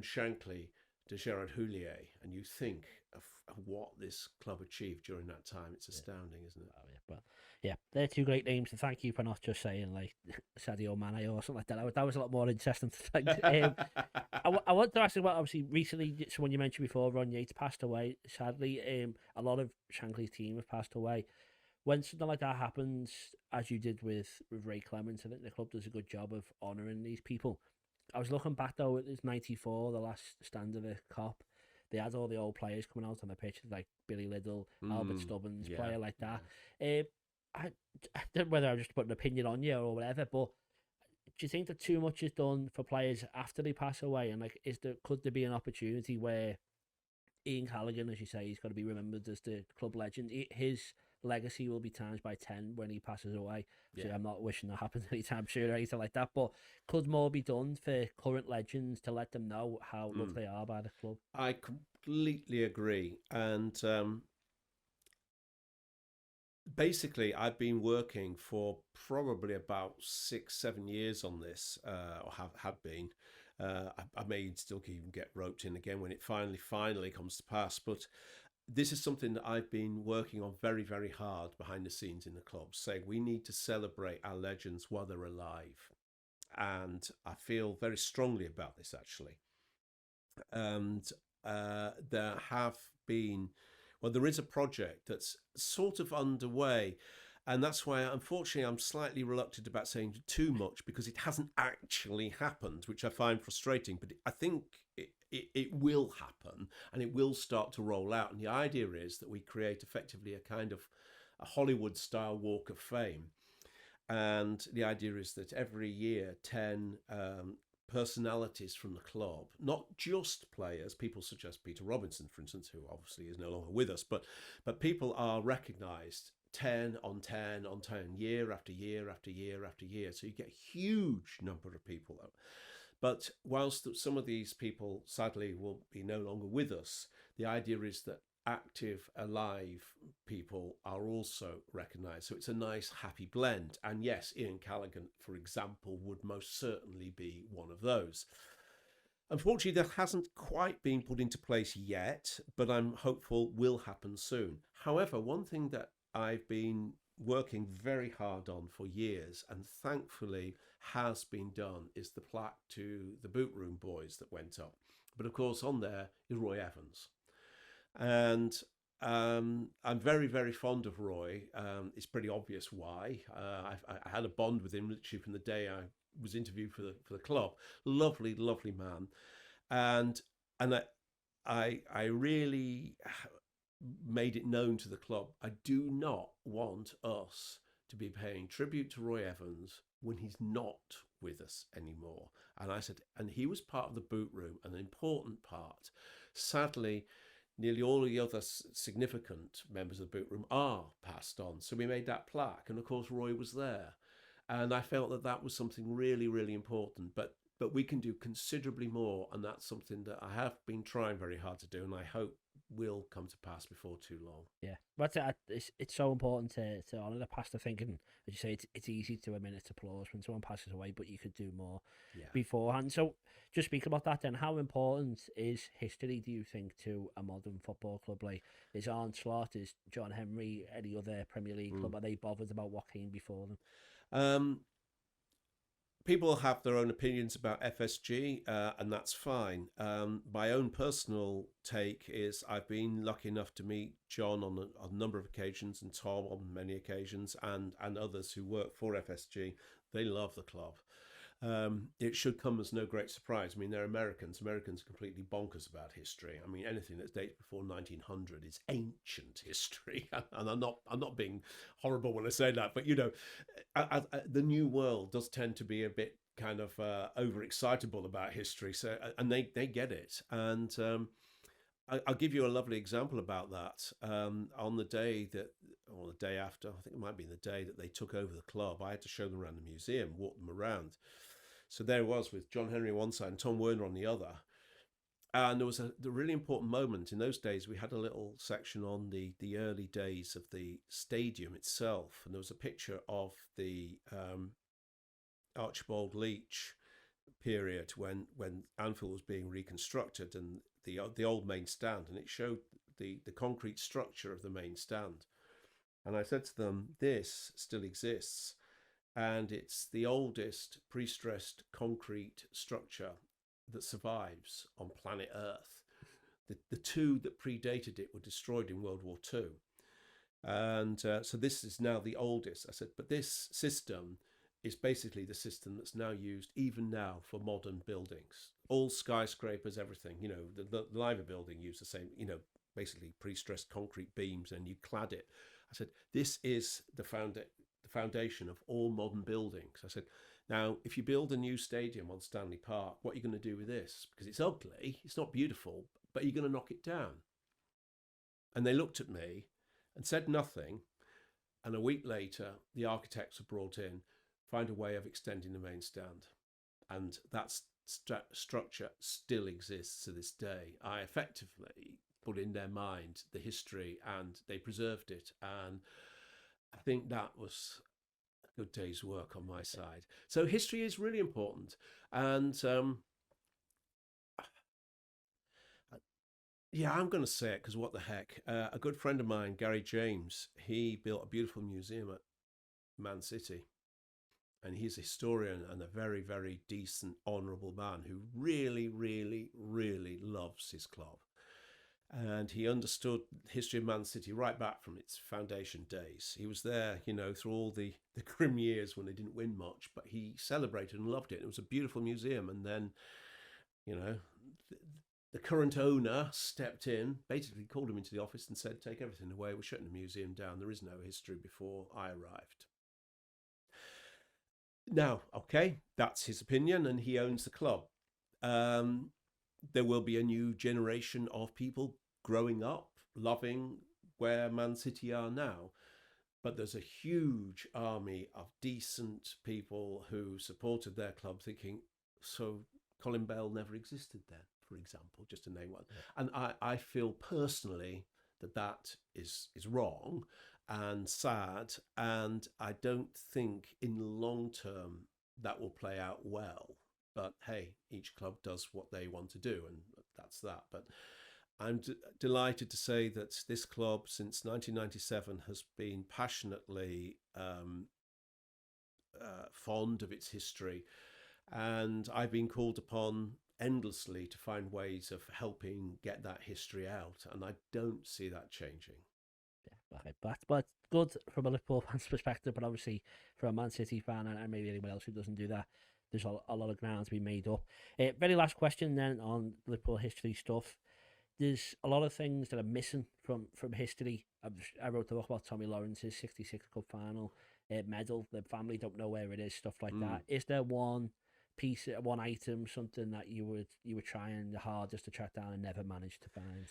Shankly to Gerard Houllier, and you think of what this club achieved during that time. It's astounding, isn't it? Oh, yeah, but yeah, they're two great names, and thank you for not just saying like Sadio Mane or something like that. That was a lot more interesting to think. I want to ask about, obviously, recently, someone you mentioned before, Ron Yates, passed away. Sadly, a lot of Shankly's team have passed away. When something like that happens, as you did with Ray Clements, I think the club does a good job of honouring these people. I was looking back though, it was 94, the last stand of the Cop. They had all the old players coming out on the pitch, like Billy Liddell, Albert Stubbins, player like that. I don't know whether I'm just putting an opinion on you or whatever, but do you think that too much is done for players after they pass away? And like, could there be an opportunity where Ian Callaghan, as you say, he's got to be remembered as the club legend? His legacy will be times by 10 when he passes away. So I'm not wishing that happens anytime soon or anything like that, but could more be done for current legends to let them know how loved they are by the club? I completely agree. And basically, I've been working for probably about 6-7 years on this, or have been. I may still even get roped in again when it finally comes to pass, but this is something that I've been working on very, very hard behind the scenes in the club, saying we need to celebrate our legends while they're alive. And I feel very strongly about this, actually. And there is a project that's sort of underway. And that's why, unfortunately, I'm slightly reluctant about saying too much, because it hasn't actually happened, which I find frustrating. But I think it will happen, and it will start to roll out. And the idea is that we create effectively a kind of a Hollywood-style walk of fame. And the idea is that every year, 10 personalities from the club, not just players, people such as Peter Robinson, for instance, who obviously is no longer with us, but people are recognised 10 on 10 on 10, year after year after year after year. So you get a huge number of people. But whilst some of these people, sadly, will be no longer with us, the idea is that active, alive people are also recognised. So it's a nice, happy blend. And yes, Ian Callaghan, for example, would most certainly be one of those. Unfortunately, that hasn't quite been put into place yet, but I'm hopeful will happen soon. However, one thing that I've been working very hard on for years, and thankfully has been done, is the plaque to the Boot Room Boys that went up. But of course, on there is Roy Evans. And I'm very, very fond of Roy. It's pretty obvious why. I had a bond with him literally from the day I was interviewed for the club. Lovely, lovely man. And I really made it known to the club, I do not want us to be paying tribute to Roy Evans when he's not with us anymore. And I said, and he was part of the Boot Room, an important part. Sadly, nearly all of the other significant members of the Boot Room are passed on. So we made that plaque, and of course Roy was there. And I felt that was something really, really important. But we can do considerably more, and that's something that I have been trying very hard to do, and I hope will come to pass before too long. Yeah, but it's so important to honour the past. I think, and as you say, it's easy to a minute's applause when someone passes away, but you could do more beforehand. So, just speak about that then. How important is history, do you think, to a modern football club? Like, is Onslaught, is John Henry, any other Premier League club, are they bothered about what came before them? People have their own opinions about FSG, and that's fine. My own personal take is I've been lucky enough to meet John on a number of occasions, and Tom on many occasions, and others who work for FSG. They love the club. It should come as no great surprise. I mean, they're Americans. Americans are completely bonkers about history. I mean, anything that dates before 1900 is ancient history. And I'm not being horrible when I say that, but the new world does tend to be a bit kind of overexcitable about history. So, and they get it. And I'll give you a lovely example about that. On the day that, or the day after, I think it might be the day that they took over the club, I had to show them around the museum, walk them around. So there it was with John Henry on one side and Tom Werner on the other. And there was the really important moment. In those days, we had a little section on the early days of the stadium itself. And there was a picture of the Archibald Leach period when Anfield was being reconstructed, and the old main stand, and it showed the concrete structure of the main stand. And I said to them, this still exists, and it's the oldest pre-stressed concrete structure that survives on planet Earth. The two that predated it were destroyed in World War II. And so this is now the oldest. I said, but this system is basically the system that's now used even now for modern buildings. All skyscrapers, everything, the Liver building used the same, basically pre-stressed concrete beams, and you clad it. I said, this is the foundation of all modern buildings. I said, now, if you build a new stadium on Stanley Park, what are you going to do with this? Because it's ugly, it's not beautiful, but you're going to knock it down. And they looked at me and said nothing. And a week later, the architects were brought in, find a way of extending the main stand. And that structure still exists to this day. I effectively put in their mind the history, and they preserved it. And I think that was a good day's work on my side. So history is really important. And I'm going to say it because what the heck. A good friend of mine, Gary James, he built a beautiful museum at Man City. And he's a historian and a very, very decent, honourable man who really, really, really loves his club. And he understood the history of Man City right back from its foundation days. He was there, through all the grim years when they didn't win much, but he celebrated and loved it. It was a beautiful museum. And then, the current owner stepped in, basically called him into the office and said, take everything away. We're shutting the museum down. There is no history before I arrived. Now, okay, that's his opinion, and he owns the club. There will be a new generation of people growing up, loving where Man City are now. But there's a huge army of decent people who supported their club thinking, so Colin Bell never existed then, for example, just to name one. Yeah. And I feel personally that is wrong and sad, and I don't think in the long term that will play out well. But hey, each club does what they want to do, and that's that. But I'm delighted to say that this club, since 1997, has been passionately fond of its history, and I've been called upon endlessly to find ways of helping get that history out, and I don't see that changing. Yeah, but good from a Liverpool fan's perspective, but obviously from a Man City fan and maybe anyone else who doesn't do that, there's a lot of ground to be made up. Very last question then on Liverpool history stuff. There's a lot of things that are missing from history. I wrote the book about Tommy Lawrence's 66 Cup final medal. The family don't know where it is, stuff like that. Is there one piece, one item, something that you were trying the hardest to track down and never managed to find?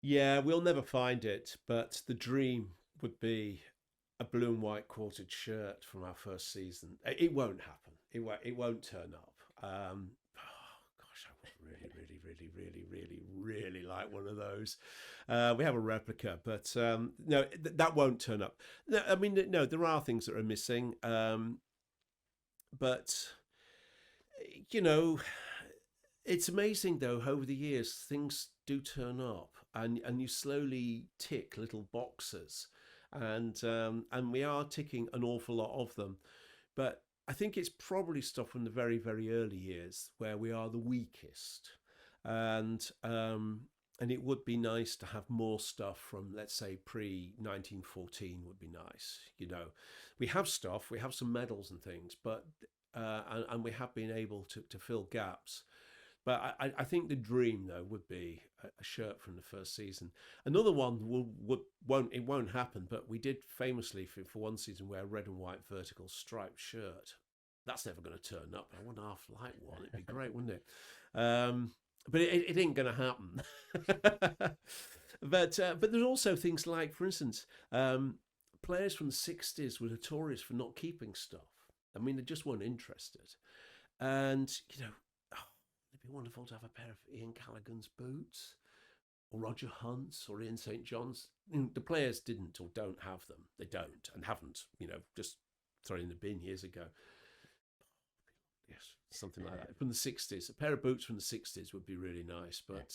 Yeah, we'll never find it, but the dream would be a blue and white quartered shirt from our first season. It won't happen. It won't turn up. I would really really, really, really, really like one of those. We have a replica, but no, that won't turn up. No, I mean, no, there are things that are missing, but you know, it's amazing though. Over the years, things do turn up, and you slowly tick little boxes, and we are ticking an awful lot of them, but I think it's probably stuff from the very, very early years where we are the weakest, and it would be nice to have more stuff from, let's say, pre-1914 would be nice. You know, we have stuff, we have some medals and things, but and we have been able to fill gaps. But I think the dream though would be a shirt from the first season. Another one won't happen, but we did famously for one season wear a red and white vertical striped shirt. That's never going to turn up. I want to half like one. It'd be great, wouldn't it? But it ain't going to happen. But there's also things like, for instance, players from the 60s were notorious for not keeping stuff. I mean, they just weren't interested. And, you know, it'd be wonderful to have a pair of Ian Callaghan's boots, or Roger Hunt's, or Ian St. John's. The players didn't or don't have them. They don't and haven't, you know, just thrown in the bin years ago. Yes, something like that. From the 60s. A pair of boots from the 60s would be really nice. But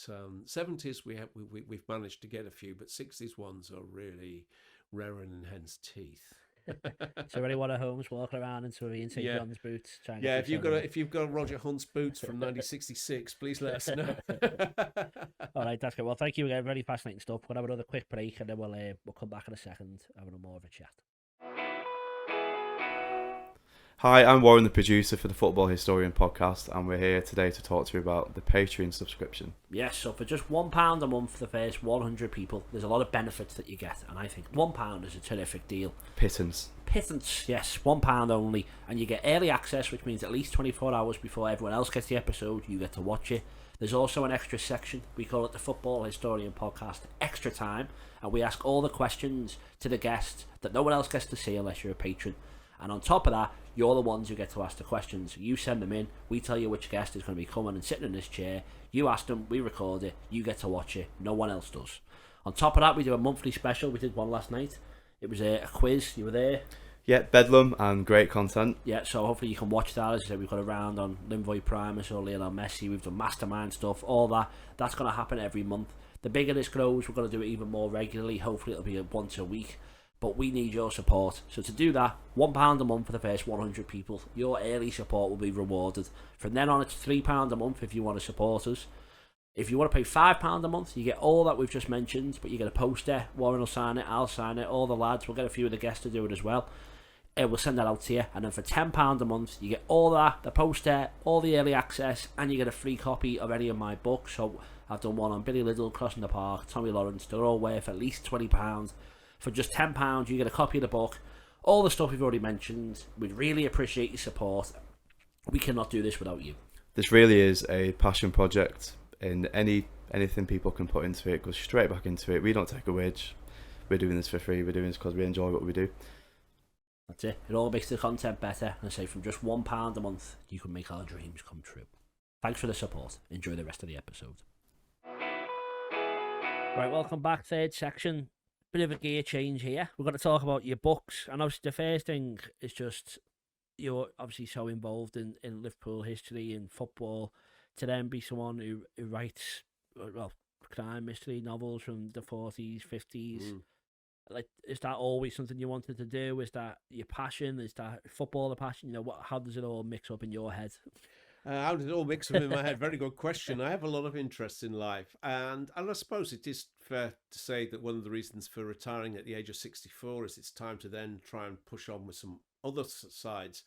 70s, we've managed to get a few, but 60s ones are really raring in hen's teeth. So anyone at home's walking around in some Ian St. John's boots? If you've got Roger Hunt's boots from 1966, please let us know. All right, that's good. Well, thank you again. Very fascinating stuff. We'll have another quick break, and then we'll come back in a second, having more of a chat. Hi, I'm Warren, the producer for the Football Historian podcast, and we're here today to talk to you about the Patreon subscription. Yes, so for just £1 a month for the first 100 people, there's a lot of benefits that you get, and I think £1 is a terrific deal. Pittance, yes, £1 only, and you get early access, which means at least 24 hours before everyone else gets the episode, you get to watch it. There's also an extra section, we call it the Football Historian Podcast Extra Time, and we ask all the questions to the guests that no one else gets to see unless you're a patron. And on top of that, you're the ones who get to ask the questions. You send them in, we tell you which guest is going to be coming and sitting in this chair. You ask them, we record it, you get to watch it. No one else does. On top of that, we do a monthly special. We did one last night. It was a quiz. You were there. Yeah, bedlam and great content. Yeah, so hopefully you can watch that. As I said, we've got a round on Linvoy Primus or Lionel Messi. We've done mastermind stuff, all that. That's going to happen every month. The bigger this grows, we're going to do it even more regularly. Hopefully it'll be once a week. But we need your support. So to do that, £1 a month for the first 100 people. Your early support will be rewarded. From then on, it's £3 a month if you want to support us. If you want to pay £5 a month, you get all that we've just mentioned, but you get a poster. Warren will sign it, I'll sign it, all the lads. We'll get a few of the guests to do it as well. We'll send that out to you. And then for £10 a month, you get all that, the poster, all the early access, and you get a free copy of any of my books. So I've done one on Billy Liddell, Crossing the Park, Tommy Lawrence. They're all worth at least £20. For just £10, you get a copy of the book, all the stuff we've already mentioned. We'd really appreciate your support. We cannot do this without you. This really is a passion project, and anything people can put into it goes straight back into it. We don't take a wage. We're doing this for free. We're doing this because we enjoy what we do. That's it. It all makes the content better. And I say from just £1 a month, you can make our dreams come true. Thanks for the support. Enjoy the rest of the episode. Right, welcome back. Third section. Bit of a gear change here. We're going to talk about your books, and obviously the first thing is just you're obviously so involved in Liverpool history and football. To then be someone who writes crime mystery novels from the 40s, 50s. Like, is that always something you wanted to do? Is that your passion? Is that football a passion? You know, how does it all mix up in your head? How did it all mix up in my head? Very good question. I have a lot of interest in life, and I suppose it is fair to say that one of the reasons for retiring at the age of 64 is it's time to then try and push on with some other sides.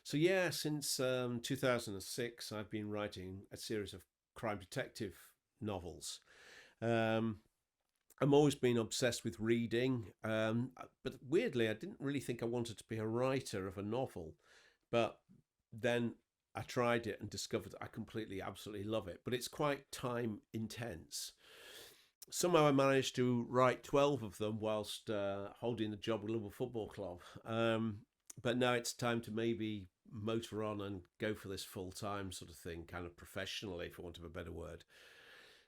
So yeah, since 2006, I've been writing a series of crime detective novels. I've always been obsessed with reading, but weirdly, I didn't really think I wanted to be a writer of a novel, but then I tried it and discovered I absolutely love it, but it's quite time intense. Somehow I managed to write 12 of them whilst holding the job with Liverpool Football Club. But now it's time to maybe motor on and go for this full-time sort of thing, kind of professionally, for want of a better word.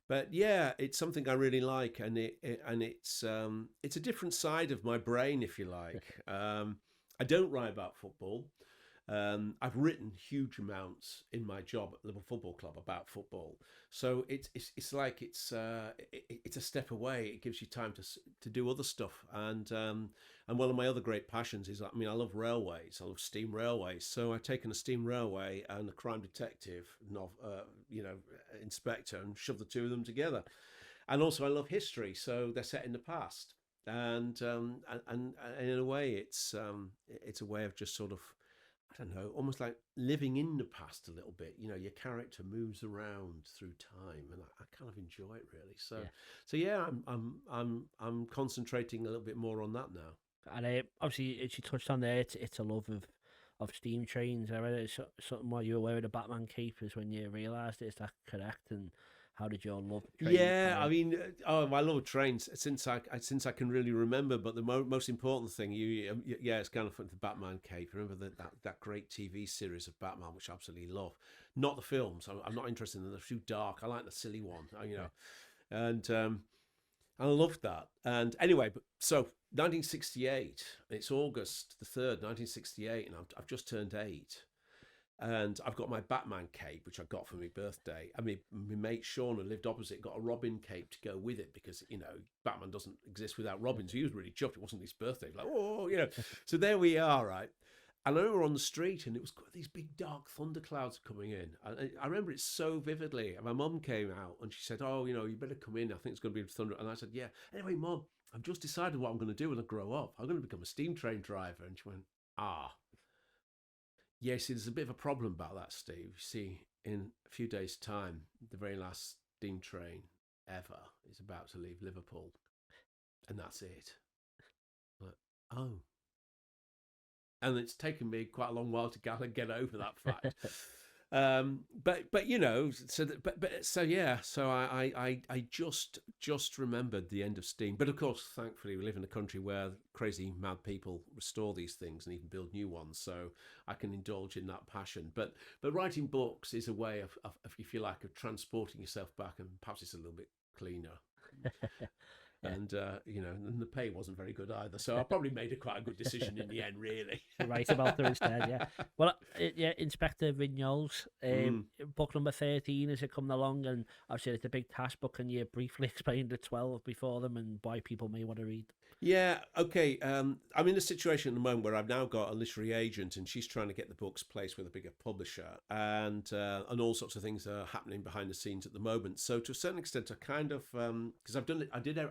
But yeah, it's something I really like, and it's a different side of my brain, if you like. I don't write about football. I've written huge amounts in my job at Liverpool Football Club about football, so it's like it's a step away. It gives you time to do other stuff, and one of my other great passions is, I mean, I love railways. I love steam railways. So I've taken a steam railway and a crime detective, inspector, and shoved the two of them together. And also, I love history, so they're set in the past, and in a way, it's a way of just sort of, I don't know, almost like living in the past a little bit. You know, your character moves around through time, and I kind of enjoy it really. So yeah, I'm concentrating a little bit more on that now. And obviously, as you touched on there, it's a love of steam trains. I read it's something while you were wearing a Batman cape is when you realised it. Is that correct? And how did your love trains? Yeah, I mean, I love trains since I can really remember. But the most important thing, it's kind of the Batman cape. Remember that great TV series of Batman, which I absolutely love. Not the films. I'm not interested in them. They're too dark. I like the silly one. And I loved that. And anyway, so 1968. It's August the 3rd, 1968, and I've just turned 8. And I've got my Batman cape, which I got for my birthday. I mean, my mate Sean, who lived opposite, got a Robin cape to go with it because, Batman doesn't exist without Robin. So he was really chuffed. It wasn't his birthday. Like, So there we are, right? And I remember on the street, and it was these big dark thunderclouds coming in. I remember it so vividly. And my mum came out, and she said, you better come in. I think it's going to be thunder. And I said, yeah. Anyway, Mum, I've just decided what I'm going to do when I grow up. I'm going to become a steam train driver. And she went, Yeah, see, there's a bit of a problem about that, Steve. You see, in a few days' time, the very last steam train ever is about to leave Liverpool. And that's it. Like, oh. And it's taken me quite a long while to get over that fact. So I just remembered the end of steam. But of course, thankfully, we live in a country where crazy mad people restore these things and even build new ones. So I can indulge in that passion. But writing books is a way of, if you like, of transporting yourself back, and perhaps it's a little bit cleaner. And and the pay wasn't very good either, so I probably made quite a good decision in the end, really. Right about there instead, yeah. Well, Inspector Vignoles, book number 13 as it coming along, and obviously it's a big task book. Can you briefly explain the 12 before them and why people may want to read? Yeah, okay. I'm in a situation at the moment where I've now got a literary agent, and she's trying to get the books placed with a bigger publisher, and all sorts of things are happening behind the scenes at the moment. So to a certain extent, I kind of because I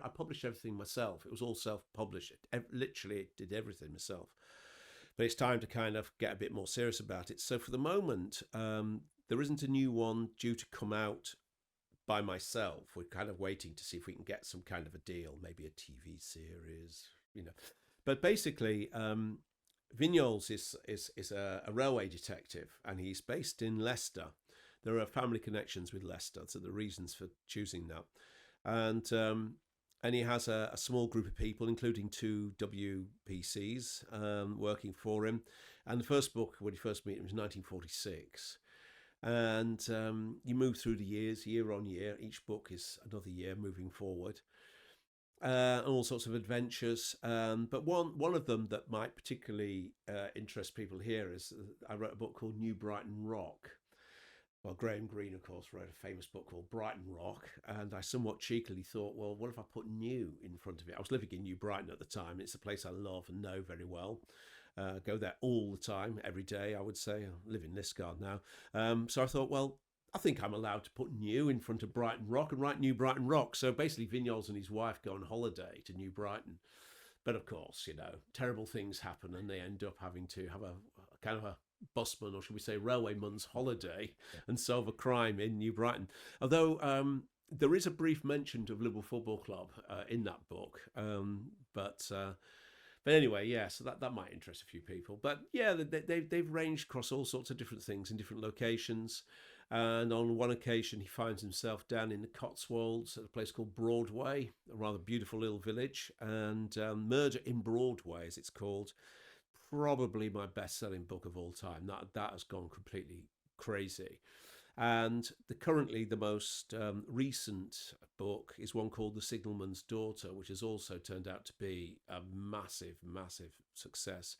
published everything myself. It was all self-published. Literally did everything myself. But it's time to kind of get a bit more serious about it. So for the moment, there isn't a new one due to come out by myself. We're kind of waiting to see if we can get some kind of a deal, maybe a TV series, But basically, Vignoles is a railway detective, and he's based in Leicester. There are family connections with Leicester, so the reasons for choosing that. And he has a small group of people, including 2 WPCs, working for him. And the first book, when you first meet him, was 1946. And you move through the years, year on year. Each book is another year moving forward. And all sorts of adventures. But one of them that might particularly interest people here is I wrote a book called New Brighton Rock. Well, Graham Greene, of course, wrote a famous book called Brighton Rock, and I somewhat cheekily thought, well, what if I put new in front of it? I was living in New Brighton at the time, and it's a place I love and know very well. Go there all the time, every day, I would say. I live in Liskeard now. So I thought, well, I think I'm allowed to put new in front of Brighton Rock and write New Brighton Rock. So basically, Vignoles and his wife go on holiday to New Brighton. But of course, terrible things happen, and they end up having to have a kind of a busman, or should we say railwayman's holiday, and solve a crime in New Brighton. Although there is a brief mention of Liverpool Football Club in that book, but anyway, yeah. So that might interest a few people. But yeah, they've ranged across all sorts of different things in different locations. And on one occasion, he finds himself down in the Cotswolds at a place called Broadway, a rather beautiful little village, and Murder in Broadway, as it's called. probably my best-selling book of all time. That has gone completely crazy. And currently the most recent book is one called The Signalman's Daughter, which has also turned out to be a massive, massive success.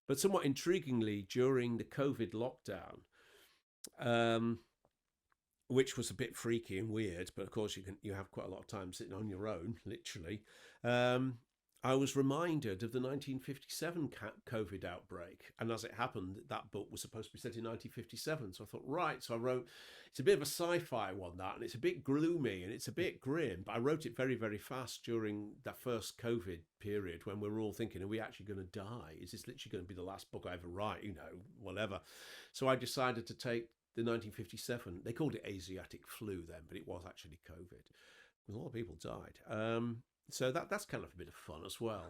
But somewhat intriguingly, during the COVID lockdown, which was a bit freaky and weird, but of course you have quite a lot of time sitting on your own, literally. I was reminded of the 1957 COVID outbreak. And as it happened, that book was supposed to be set in 1957. So I thought, right, so I wrote, it's a bit of a sci-fi one, that, and it's a bit gloomy and it's a bit grim, but I wrote it very, very fast during that first COVID period when we were all thinking, are we actually going to die? Is this literally going to be the last book I ever write? Whatever. So I decided to take the 1957, they called it Asiatic flu then, but it was actually COVID. A lot of people died. So that's kind of a bit of fun as well.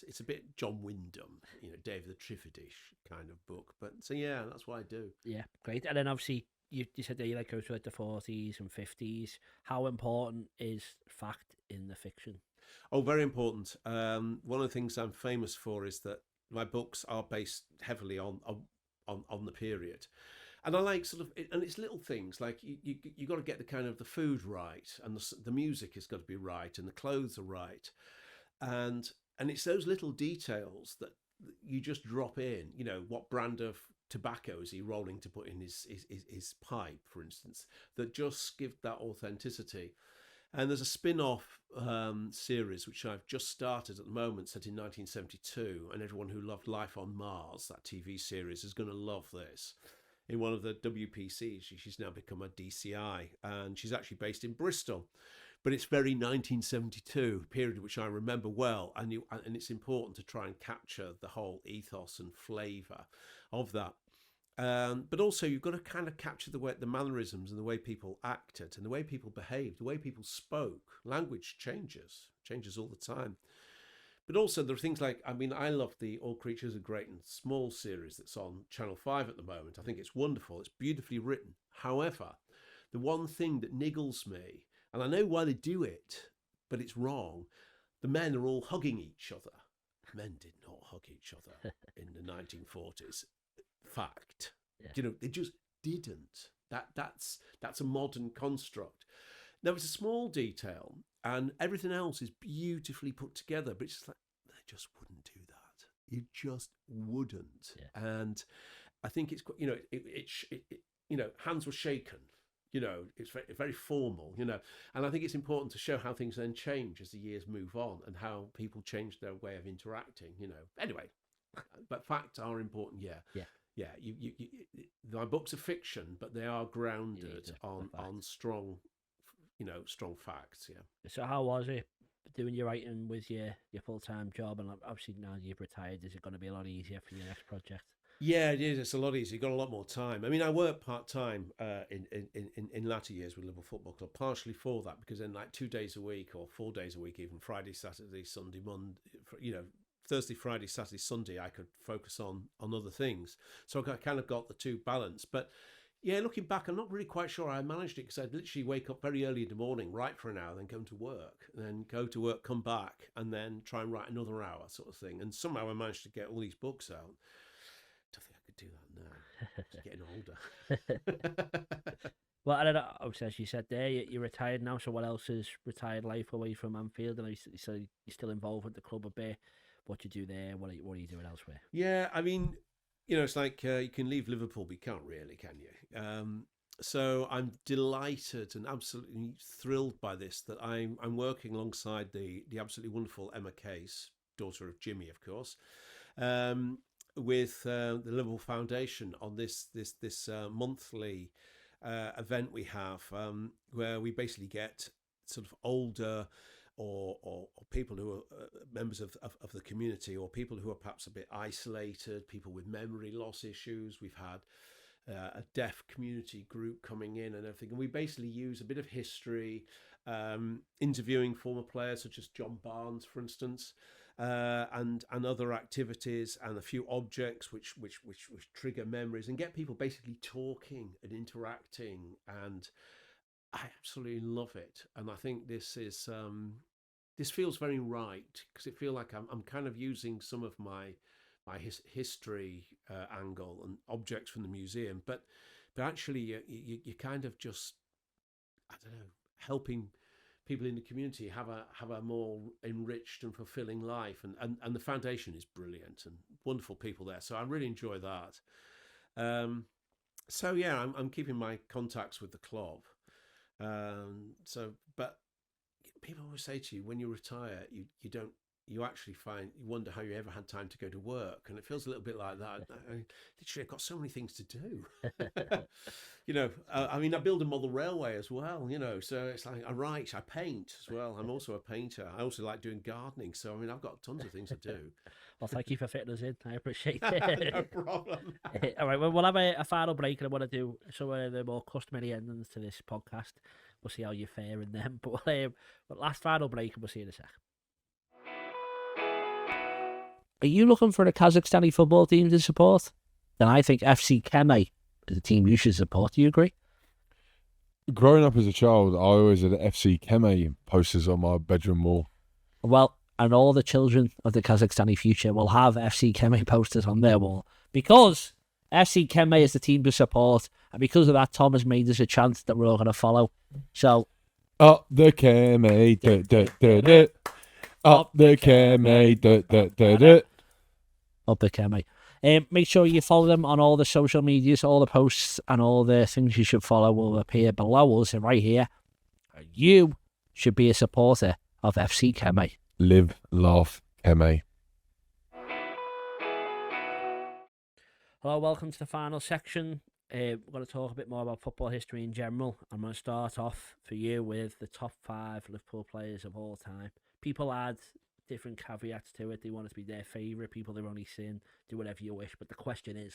It's a bit John Wyndham, Dave the Triffidish kind of book. But so yeah, that's what I do. Yeah, great. And then obviously you said that you like go to the 40s and 50s. How important is fact in the fiction? Oh, very important. One of the things I'm famous for is that my books are based heavily on the period. And I like and it's little things like you got to get the kind of the food right, and the music has got to be right, and the clothes are right, and it's those little details that you just drop in. What brand of tobacco is he rolling to put in his pipe, for instance, that just give that authenticity. And there's a spin-off series which I've just started at the moment, set in 1972, and everyone who loved Life on Mars, that TV series, is going to love this. In one of the WPCs, she's now become a DCI, and she's actually based in Bristol. But it's very 1972, a period which I remember well, and it's important to try and capture the whole ethos and flavour of that. But also you've got to kind of capture the mannerisms and the way people acted and the way people behaved, the way people spoke. Language changes all the time. But also there are things like, I love the All Creatures Are Great and Small series that's on Channel 5 at the moment. I think it's wonderful. It's beautifully written. However, the one thing that niggles me, and I know why they do it, but it's wrong, the men are all hugging each other. Men did not hug each other in the 1940s. Fact. Yeah. They just didn't. That's a modern construct. Now, it's a small detail, and everything else is beautifully put together, but it's just like, they just wouldn't do that. You just wouldn't. Yeah. And I think it's, hands were shaken, it's very, very formal, and I think it's important to show how things then change as the years move on and how people change their way of interacting, Anyway, but facts are important, yeah. Yeah. Yeah, my books are fiction, but they are grounded on strong, strong facts. Yeah. So how was it doing your writing with your full-time job, and obviously now you've retired? Is it going to be a lot easier for your next project? Yeah, it is. It's a lot easier. You've got a lot more time. I work part-time in latter years with Liverpool Football Club, partially for that, because then 2 days a week or 4 days a week, even Friday, Saturday, Sunday, Monday, Thursday, Friday, Saturday, Sunday, I could focus on other things. So I kind of got the two balanced. But yeah, looking back, I'm not really quite sure I managed it, because I'd literally wake up very early in the morning, write for an hour, then go to work, and then go to work, come back, and then try and write another hour sort of thing. And somehow I managed to get all these books out. I don't think I could do that now. Just getting older. Well, I don't know, obviously, as you said there, you're retired now, so what else is retired life away from Anfield? And you're still involved with the club a bit. What do you do there? What are you doing elsewhere? Yeah, it's like you can leave Liverpool, but you can't really, can you? So I'm delighted and absolutely thrilled by this, that I'm working alongside the absolutely wonderful Emma Case, daughter of Jimmy, of course, with the Liverpool Foundation on this monthly event we have, where we basically get sort of older or people who are members of the community, or people who are perhaps a bit isolated, people with memory loss issues. We've had a deaf community group coming in and everything. And we basically use a bit of history, interviewing former players such as John Barnes, for instance, and other activities, and a few objects which trigger memories, and get people basically talking and interacting. And I absolutely love it. And I think this is this feels very right, because it feels like I'm kind of using some of my history angle and objects from the museum, but actually you kind of just, I don't know, helping people in the community have a more enriched and fulfilling life, and the foundation is brilliant and wonderful people there, so I really enjoy that. So yeah, I'm keeping my contacts with the club. But people always say to you, when you retire, you actually you wonder how you ever had time to go to work, and it feels a little bit like that. Literally, I've got so many things to do. I mean, I build a model railway as well, so it's like I write, I paint as well. I'm also a painter. I also like doing gardening, so I mean, I've got tons of things to do. Well, thank you for fitting us in. I appreciate it. No problem. All right, well, we'll have a final break, and I want to do some of the more customary endings to this podcast. We'll see how you fare in them. But last final break, and we'll see you in a sec. Are you looking for a Kazakhstani football team to support? Then I think FC Keme is a team you should support. Do you agree? Growing up as a child, I always had FC Keme posters on my bedroom wall. Well, and all the children of the Kazakhstani future will have FC Keme posters on their wall, because FC Keme is the team to support, and because of that, Tom has made us a chant that we're all going to follow. So, up the Keme, up the Keme, up the Keme. Make sure you follow them on all the social medias. All the posts and all the things you should follow will appear below us and right here. You should be a supporter of FC Keme. Live, laugh, Keme. Hello, welcome to the final section. We're going to talk a bit more about football history in general. I'm going to start off for you with the top 5 Liverpool players of all time. People add different caveats to it. They want it to be their favourite, people they've only seen, do whatever you wish. But the question is,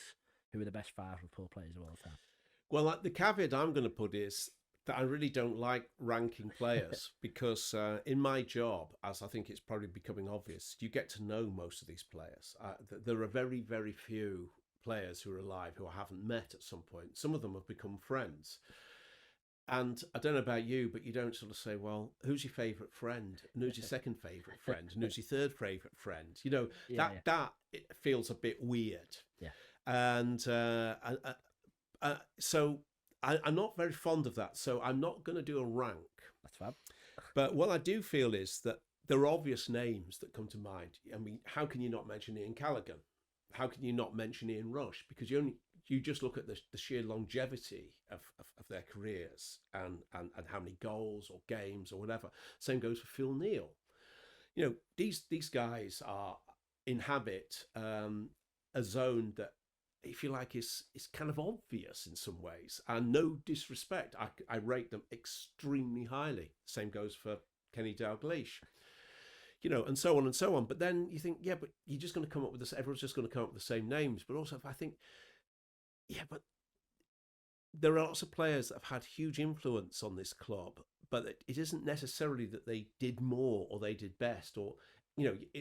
who are the best 5 Liverpool players of all time? Well, the caveat I'm going to put is that I really don't like ranking players because in my job, as I think it's probably becoming obvious, you get to know most of these players. There are very, very few players who are alive who I haven't met at some point. Some of them have become friends. And I don't know about you, but you don't sort of say, well, who's your favourite friend? And who's your second favourite friend? And who's your third favourite friend? That it feels a bit weird. Yeah. And so I'm not very fond of that. So I'm not going to do a rank. That's fab. But what I do feel is that there are obvious names that come to mind. I mean, how can you not mention Ian Callaghan? How can you not mention Ian Rush? Because you just look at the sheer longevity of their careers and how many goals or games or whatever. Same goes for Phil Neal. These guys inhabit a zone that, if you like, is kind of obvious in some ways. And no disrespect, I rate them extremely highly. Same goes for Kenny Dalglish. And so on and so on. But then you think, yeah, but you're just going to come up with this. Everyone's just going to come up with the same names. But also, I think, yeah, but there are lots of players that have had huge influence on this club, but it isn't necessarily that they did more or they did best, or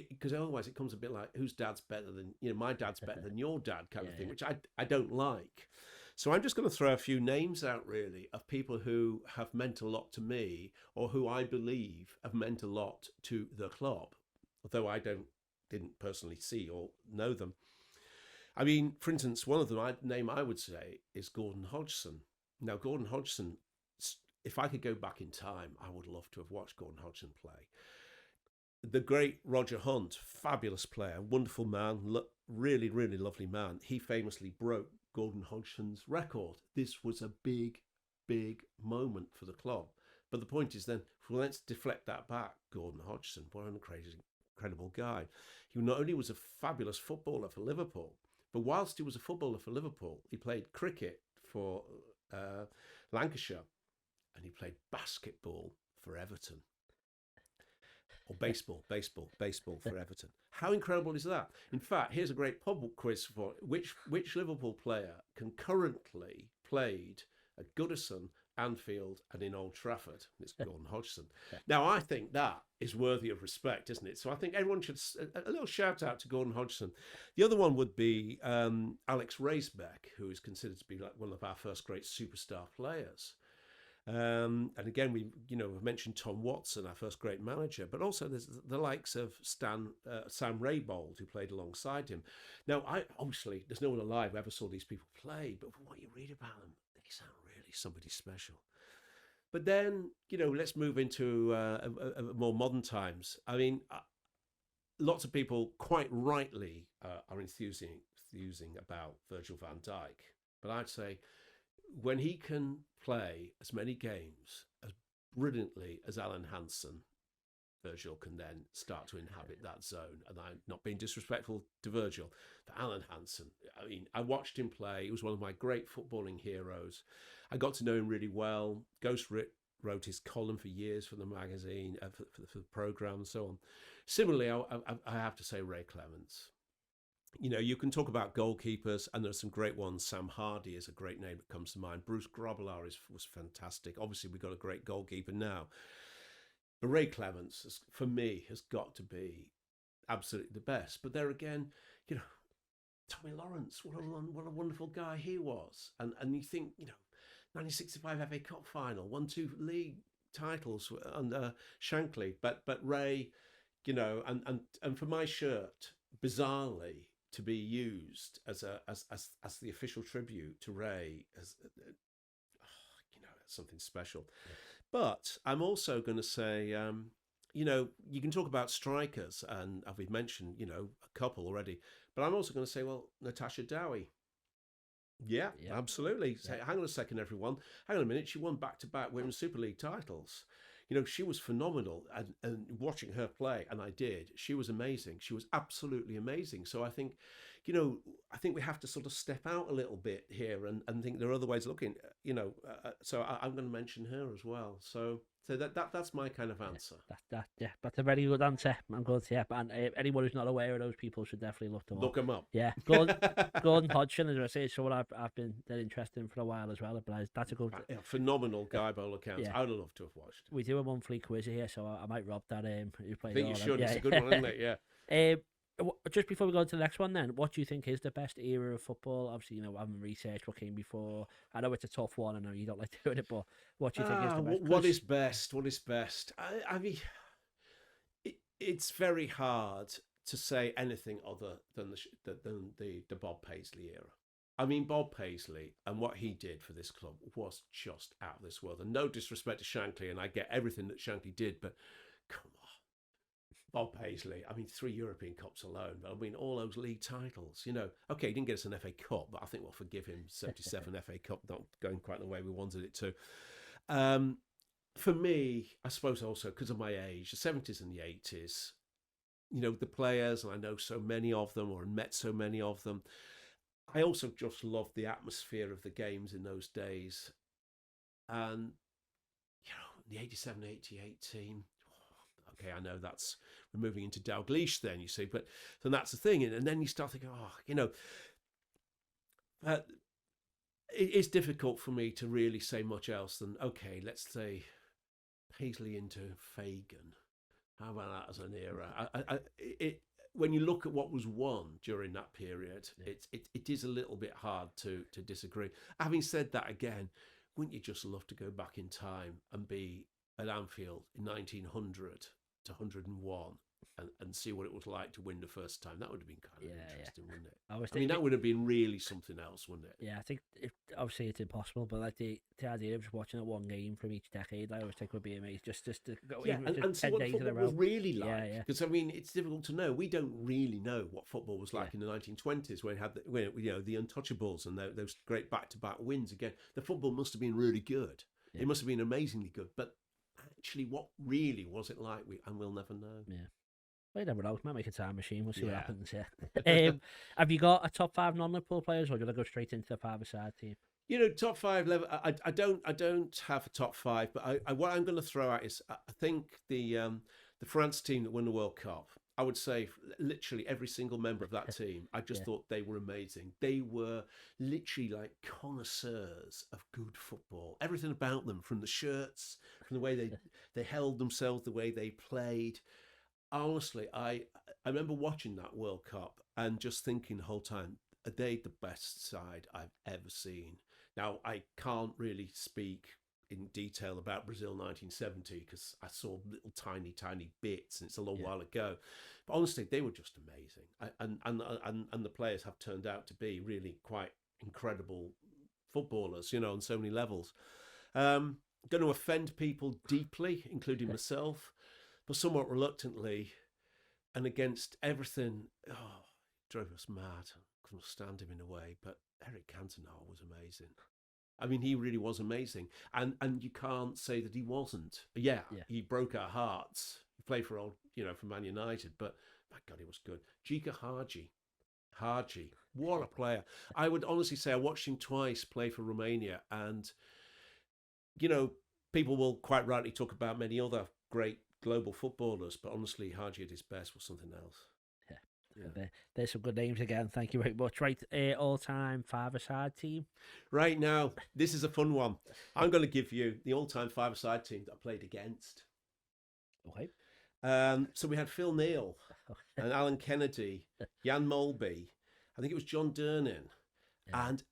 because otherwise it comes a bit like, whose dad's better than my dad's better than your dad kind of thing, which I don't like. So I'm just going to throw a few names out, really, of people who have meant a lot to me, or who I believe have meant a lot to the club, although I didn't personally see or know them. I mean, for instance, one of them, name I would say, is Gordon Hodgson. Now, Gordon Hodgson, if I could go back in time, I would love to have watched Gordon Hodgson play. The great Roger Hunt, fabulous player, wonderful man, really, really lovely man. He famously broke Gordon Hodgson's record. This was a big, big moment for the club. But the point is then, let's deflect that back. Gordon Hodgson, what an incredible guy. He not only was a fabulous footballer for Liverpool, but whilst he was a footballer for Liverpool, he played cricket for Lancashire, and he played basketball for Everton. Or baseball for Everton. How incredible is that? In fact, here's a great pub quiz for which Liverpool player concurrently played at Goodison, Anfield, and in Old Trafford. It's Gordon Hodgson. Now, I think that is worthy of respect, isn't it? So I think everyone should, a little shout out to Gordon Hodgson. The other one would be Alex Raisbeck, who is considered to be like one of our first great superstar players. And again, we've mentioned Tom Watson, our first great manager, but also there's the likes of Sam Raybould, who played alongside him. Now, obviously, there's no one alive who ever saw these people play, but from what you read about them, they sound really somebody special. But then, let's move into more modern times. I mean, lots of people quite rightly are enthusing about Virgil van Dijk. But I'd say when he can play as many games as brilliantly as Alan Hansen, Virgil can then start to inhabit that zone. And I'm not being disrespectful to Virgil, but Alan Hansen, I mean, I watched him play. He was one of my great footballing heroes. I got to know him really well. Ghost wrote his column for years for the magazine, for the programme and so on. Similarly, I have to say Ray Clemence. You can talk about goalkeepers, and there's some great ones. Sam Hardy is a great name that comes to mind. Bruce Grobbelaar was fantastic. Obviously, we've got a great goalkeeper now. But Ray Clemence, for me, has got to be absolutely the best. But there again, Tommy Lawrence, what a wonderful guy he was. And you think, 1965 FA Cup final, won 2 league titles under Shankly. But Ray, and for my shirt, bizarrely, to be used as the official tribute to Ray, that's something special. Yeah. But I'm also going to say, you can talk about strikers, and we've mentioned, a couple already. But I'm also going to say, well, Natasha Dowie. Yeah, absolutely. Yeah. Hang on a second, everyone. Hang on a minute. She won back-to-back Women's Super League titles. She was phenomenal, and watching her play, and I did. She was amazing. She was absolutely amazing. So I think, we have to sort of step out a little bit here and think there are other ways of looking. So I'm going to mention her as well. So that's my kind of answer. That's a very good answer. I'm going to and anyone who's not aware of those people should definitely look them up. Yeah, Gordon Hodgson, as I say, is someone I've been dead interested in for a while as well. But that's a good, phenomenal guy by all accounts. Yeah. I'd love to have watched. We do a monthly quiz here, so I might rob that. Who played? I think you should. It's a good one, isn't it? Yeah. Just before we go to the next one, then, what do you think is the best era of football? Obviously, I haven't researched what came before. I know it's a tough one. I know you don't like doing it, but what do you think is the best? What is best? I mean, it's very hard to say anything other than the Bob Paisley era. I mean, Bob Paisley and what he did for this club was just out of this world. And no disrespect to Shankly, and I get everything that Shankly did, but come on. Bob Paisley, I mean, 3 European Cups alone, but I mean, all those league titles, Okay, he didn't get us an FA Cup, but I think we'll forgive him. 77 FA Cup, not going quite the way we wanted it to. For me, I suppose also because of my age, the 70s and the 80s, the players, and I know so many of them or met so many of them. I also just loved the atmosphere of the games in those days. And, the 87-88 team, okay, I know we're moving into Dalglish then, you see, but then that's the thing. And then you start thinking, it's difficult for me to really say much else than, okay, let's say Paisley into Fagan. How about that as an era? When you look at what was won during that period, it is a little bit hard to disagree. Having said that, again, wouldn't you just love to go back in time and be at Anfield in 1900 to 101 and see what it was like to win the first time? That would have been kind of interesting, wouldn't it? I mean, that would have been really something else, wouldn't it? Yeah, I think obviously it's impossible, but like the idea of just watching one game from each decade, I always think would be amazing. Just to go and see what football was really like. Because I mean, it's difficult to know. We don't really know what football was like in the 1920s when it had the Untouchables and those great back-to-back wins. Again, the football must have been really good. Yeah. It must have been amazingly good, but actually, what really was it like? We'll never know. Yeah. Well, you never know. Might make a time machine. We'll see what happens. Yeah. Have you got a top 5 non-Liverpool players, or do you go straight into the 5-a-side team? Top 5 level. I don't have a top 5, but what I'm going to throw out is I think the France team that won the World Cup. I would say literally every single member of that team, I just thought they were amazing. They were literally like connoisseurs of good football. Everything about them, from the shirts, from the way they held themselves, the way they played. Honestly, I remember watching that World Cup and just thinking the whole time, are they the best side I've ever seen? Now, I can't really speak in detail about Brazil 1970 because I saw little tiny bits, and it's a long while ago. But honestly, they were just amazing, and the players have turned out to be really quite incredible footballers, on so many levels. Going to offend people deeply, including myself, but somewhat reluctantly, and against everything. It drove us mad. Couldn't stand him in a way, but Eric Cantona was amazing. I mean, he really was amazing, and you can't say that he wasn't. Yeah, he broke our hearts. He played for for Man United, but my God, he was good. Giga Hagi, what a player! I would honestly say I watched him twice play for Romania, and people will quite rightly talk about many other great global footballers, but honestly, Hagi at his best was something else. Yeah. There's some good names again. Thank you very much. Right, all-time five-a-side team. Right now, this is a fun one. I'm going to give you the all-time five-a-side team that I played against. Okay. So we had Phil Neal and Alan Kennedy, Jan Molby. I think it was John Durnin. Yeah. And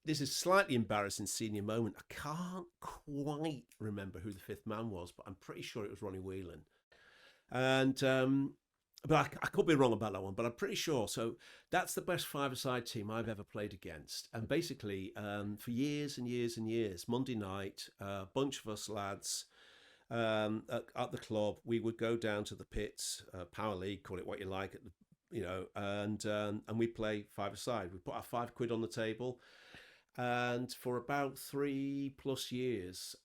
this is slightly embarrassing senior moment. I can't quite remember who the fifth man was, but I'm pretty sure it was Ronnie Whelan. And but I could be wrong about that one, but I'm pretty sure. So that's the best five-a-side team I've ever played against. And basically, for years and years and years, Monday night, a bunch of us lads at the club, we would go down to the pits, Power League, call it what you like, and we play five-a-side. We put our £5 on the table, and for about 3+ years,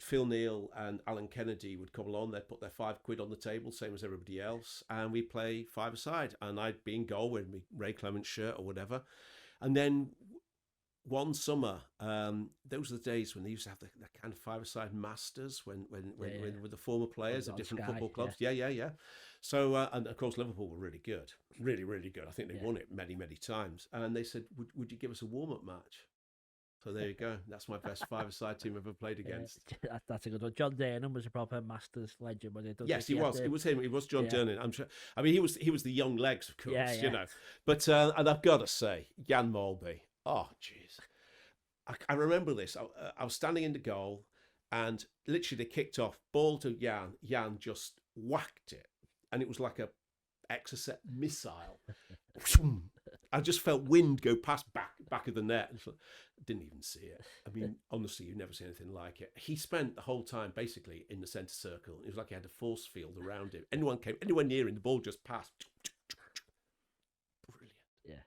Phil Neal and Alan Kennedy would come along. They'd put their £5 on the table, same as everybody else, and we play five-a-side. And I'd be in goal with my Ray Clements shirt or whatever. And then one summer, those are the days when they used to have the kind of five-a-side masters when with the former players of different football clubs. Yeah. So and of course Liverpool were really good, really good. I think they won it many times. And they said, would you give us a warm-up match? So there you go. That's my best five-a-side team I've ever played against. That's a good one. John Durnin was a proper Masters legend. Yes, he was. It was him. It was John Durnin. I'm sure. I mean, he was the young legs, of course. But and I've got to say, Jan Molby. Oh, jeez. I remember this. I was standing in the goal, and literally they kicked off. Ball to Jan. Jan just whacked it, and it was like a Exocet missile. I just felt wind go past back of the net. Didn't even see it. I mean, honestly, you never see anything like it. He spent the whole time basically in the centre circle. It was like he had a force field around him. Anyone came anywhere near him, the ball just passed. Brilliant. Yeah.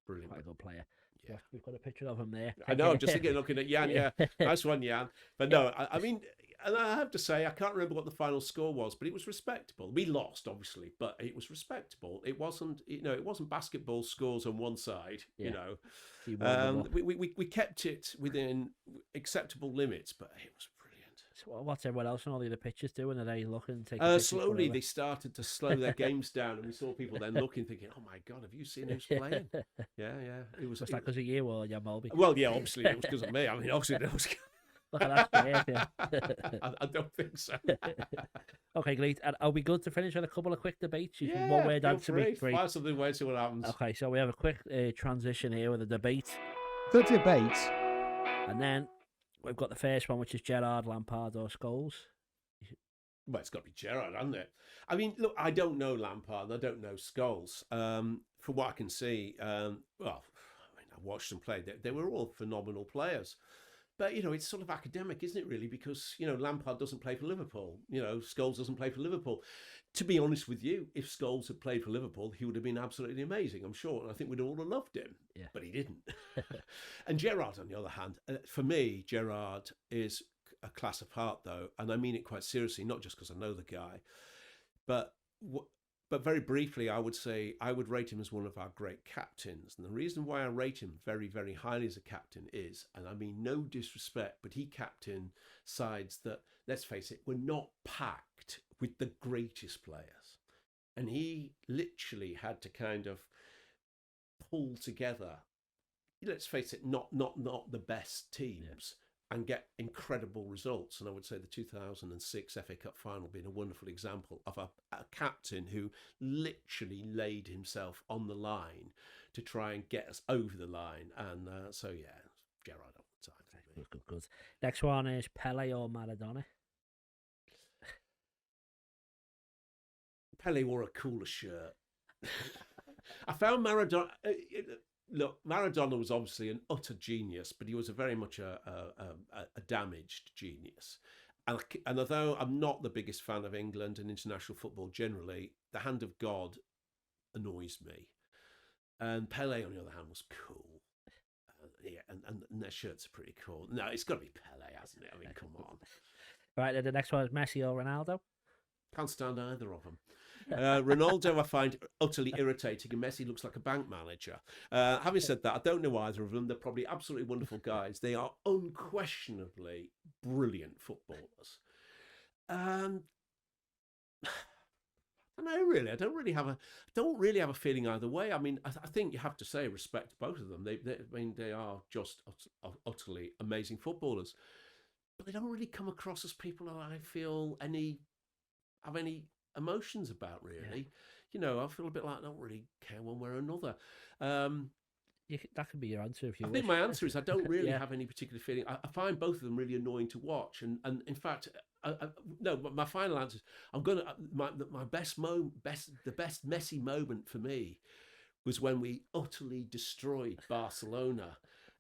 Brilliant. Quite a good player. Yeah. We've got a picture of him there. I know, I'm just looking at Jan, yeah. Nice one, Jan. But no, I mean, and I have to say, I can't remember what the final score was, but it was respectable. We lost, obviously, but it was respectable. It wasn't, it wasn't basketball scores on one side, We kept it within acceptable limits, but it was brilliant. So what's everyone else and all the other pitchers doing? Are they looking? Slowly, they started to slow their games down, and we saw people then looking, thinking, "Oh my God, have you seen who's playing?" Yeah. It was. Was that because of you or Jan Molby? Well, yeah, obviously it was because of me. I mean, obviously it was. Look at that, yeah. I don't think so. Okay, great. And are we good to finish with a couple of quick debates? Yeah, one word answer me. Fire something away, see what happens. Okay, so we have a quick transition here with a debate. The debate. And then we've got the first one, which is Gerrard, Lampard or Scholes. Well, it's got to be Gerrard, hasn't it? I mean, look, I don't know Lampard, I don't know Scholes. From what I can see, I watched them play. They were all phenomenal players. But, it's sort of academic, isn't it, really? Because, Lampard doesn't play for Liverpool. Scholes doesn't play for Liverpool. To be honest with you, if Scholes had played for Liverpool, he would have been absolutely amazing, I'm sure. And I think we'd all have loved him. Yeah. But he didn't. And Gerrard, on the other hand, for me, Gerrard is a class apart, though. And I mean it quite seriously, not just because I know the guy. But very briefly, I would say I would rate him as one of our great captains. And the reason why I rate him very, very highly as a captain is, and I mean no disrespect, but he captained sides that, let's face it, were not packed with the greatest players. And he literally had to kind of pull together, let's face it, not the best teams. And get incredible results. And I would say the 2006 FA Cup final being a wonderful example of a captain who literally laid himself on the line to try and get us over the line. And Gerrard all the time. Good. Next one is Pele or Maradona. Pele wore a cooler shirt. I found Maradona. Look, Maradona was obviously an utter genius, but he was very much a damaged genius. And although I'm not the biggest fan of England and international football generally, the hand of God annoys me. And Pele, on the other hand, was cool. And their shirts are pretty cool. No, it's got to be Pele, hasn't it? I mean, come on. Right, then the next one is Messi or Ronaldo. Can't stand either of them. Ronaldo I find utterly irritating, and Messi looks like a bank manager. Having said that, I don't know either of them. They're probably absolutely wonderful guys. They are unquestionably brilliant footballers. I don't know, really. I don't really have a feeling either way. I mean, I think you have to say respect to both of them. They are just utterly amazing footballers, but they don't really come across as people that I feel have any emotions about, really. Yeah. I feel a bit like I don't really care one way or another. That could be your answer if you I wish. think my answer is I don't really have any particular feeling. I find both of them really annoying to watch, and in fact, no. My final answer is my best Messi moment for me was when we utterly destroyed Barcelona,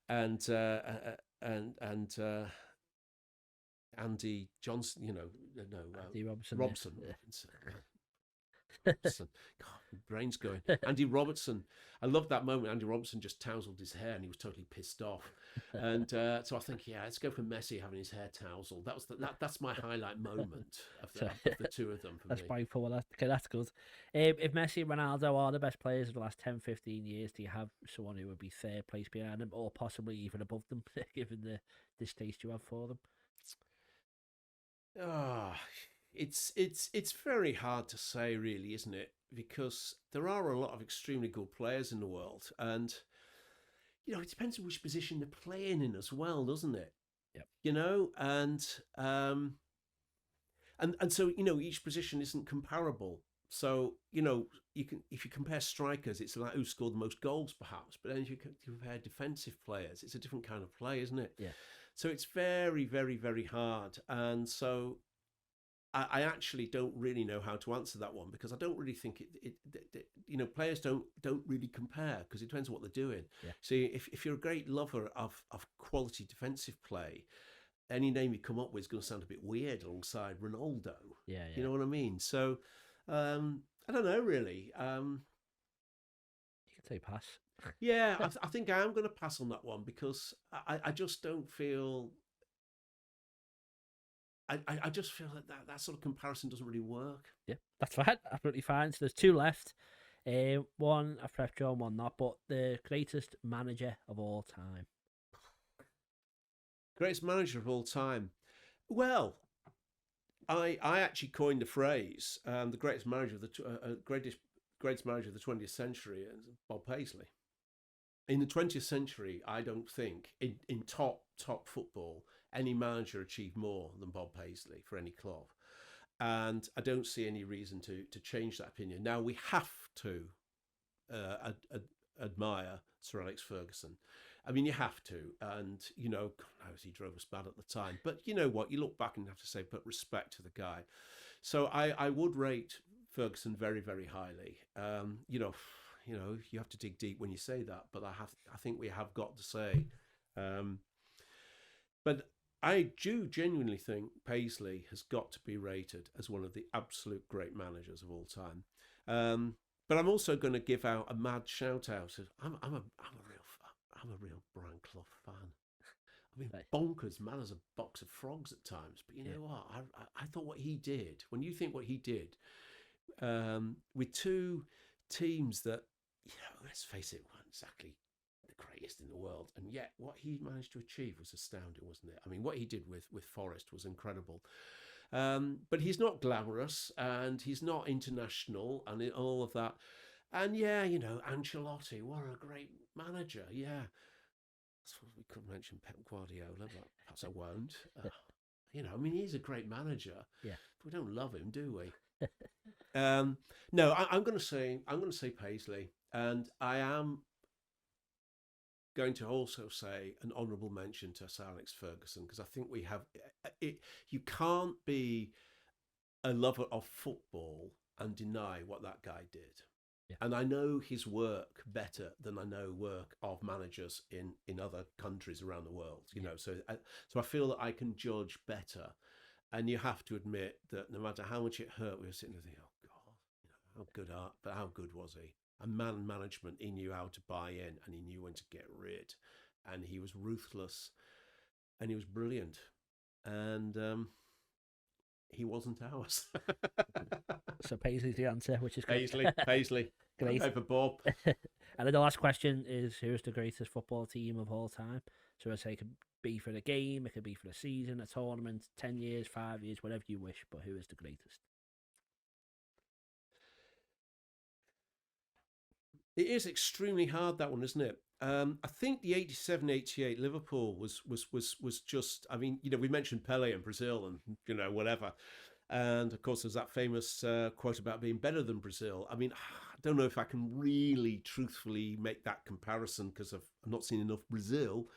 and Andy Johnson, Andy Robertson. Robson. Yeah. God, my brain's going. Andy Robertson. I love that moment. Andy Robertson just tousled his hair and he was totally pissed off. And so I think, let's go for Messi having his hair tousled. That's my highlight moment of the two of them for that's me. That's fine. Okay, that's good. If Messi and Ronaldo are the best players of the last 10, 15 years, do you have someone who would be third place behind them or possibly even above them, given the distaste you have for them? It's very hard to say, really, isn't it? Because there are a lot of extremely good players in the world, and it depends on which position they're playing in as well, doesn't it? Yep. And so each position isn't comparable. So you can, if you compare strikers, it's like who scored the most goals, perhaps. But then if you compare defensive players, it's a different kind of play, isn't it? Yeah. So it's very, very, very hard, and so I actually don't really know how to answer that one, because I don't really think players don't really compare, because it depends on what they're doing. Yeah. So if you're a great lover of quality defensive play, any name you come up with is going to sound a bit weird alongside Ronaldo. Yeah. You know what I mean? So I don't know, really. You can say pass. Yeah, I think I am going to pass on that one, because I just don't feel. I just feel that sort of comparison doesn't really work. Yeah, that's fine. Absolutely fine. So there's two left. One I've prepped you on, one not. But the greatest manager of all time. Greatest manager of all time. Well, I actually coined the phrase the greatest manager of the greatest manager of the 20th century is Bob Paisley. In the 20th century, I don't think in top football any manager achieved more than Bob Paisley for any club, and I don't see any reason to change that opinion. Now we have to admire Sir Alex Ferguson. I mean, you have to, and God knows he drove us mad at the time. But you know what? You look back and have to say, but respect to the guy. So I would rate Ferguson very, very highly. You have to dig deep when you say that, but I think we have got to say. But I do genuinely think Paisley has got to be rated as one of the absolute great managers of all time. But I'm also going to give out a mad shout out. I'm a real Brian Clough fan. I mean, bonkers, mad as a box of frogs at times. But you know what? I thought what he did. When you think what he did, with two teams that, let's face it, weren't exactly the greatest in the world, and yet what he managed to achieve was astounding, wasn't it? I mean, what he did with Forest was incredible. But he's not glamorous, and he's not international, and all of that. And Ancelotti, what a great manager. Yeah, we could mention Pep Guardiola, but perhaps I won't. I mean, he's a great manager. Yeah, but we don't love him, do we? No, I'm going to say Paisley, and I am going to also say an honourable mention to Sir Alex Ferguson, because I think we have it. You can't be a lover of football and deny what that guy did. Yeah. And I know his work better than I know work of managers in other countries around the world. You know, so I feel that I can judge better. And you have to admit that no matter how much it hurt, we were sitting there thinking, oh God, you know, how good was he? And man management, he knew how to buy in, and he knew when to get rid, and he was ruthless, and he was brilliant, and he wasn't ours. So Paisley's the answer, which is great. Paisley. Great. Over Bob. And then the last question is, who's the greatest football team of all time? So I'd say it could be for the game, it could be for a season, a tournament, 10 years, 5 years, whatever you wish, but who is the greatest? It is extremely hard, that one, isn't it? I think the 87-88 Liverpool was just, I mean, you know, we mentioned Pele and Brazil and, you know, whatever. And of course, there's that famous quote about being better than Brazil. I mean, I don't know if I can really truthfully make that comparison because I've not seen enough Brazil.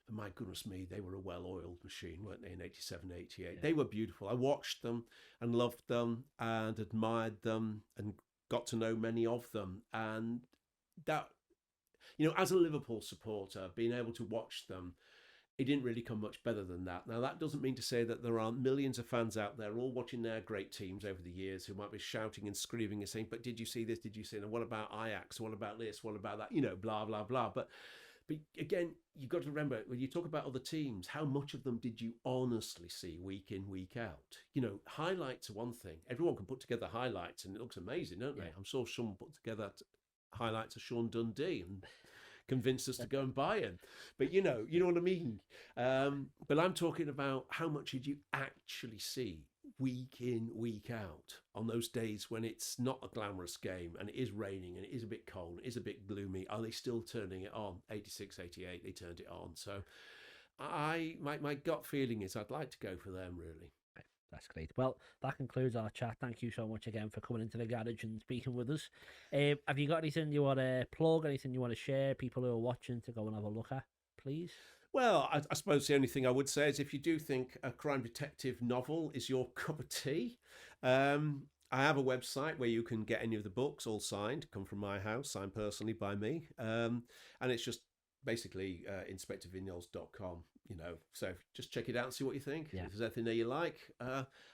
But my goodness me, they were a well-oiled machine, weren't they, in 87-88? Yeah. They were beautiful. I watched them and loved them and admired them and got to know many of them. And that, you know, as a Liverpool supporter, being able to watch them, it didn't really come much better than that. Now, that doesn't mean to say that there aren't millions of fans out there all watching their great teams over the years who might be shouting and screaming and saying, but did you see this? Did you see that? What about Ajax? What about this? What about that? You know, blah, blah, blah. But again, you've got to remember, when you talk about other teams, how much of them did you honestly see week in, week out? You know, highlights are one thing. Everyone can put together highlights and it looks amazing, don't they? I'm sure someone put together highlights of Sean Dundee and convinced us to go and buy him. But you know what I mean? But I'm talking about how much did you actually see week in, week out on those days when it's not a glamorous game and it is raining and it is a bit cold, it is a bit gloomy. Are they still turning it on? 86, 88, they turned it on. So my gut feeling is I'd like to go for them, really. That's great. Well, that concludes our chat. Thank you so much again for coming into the garage and speaking with us. Have you got anything you want to plug, anything you want to share, people who are watching to go and have a look at, please? Well, I suppose the only thing I would say is if you do think a crime detective novel is your cup of tea, I have a website where you can get any of the books all signed, come from my house, signed personally by me. And it's just basically inspectorvignoles.com, you know, so just check it out and see what you think. If there's anything there you like,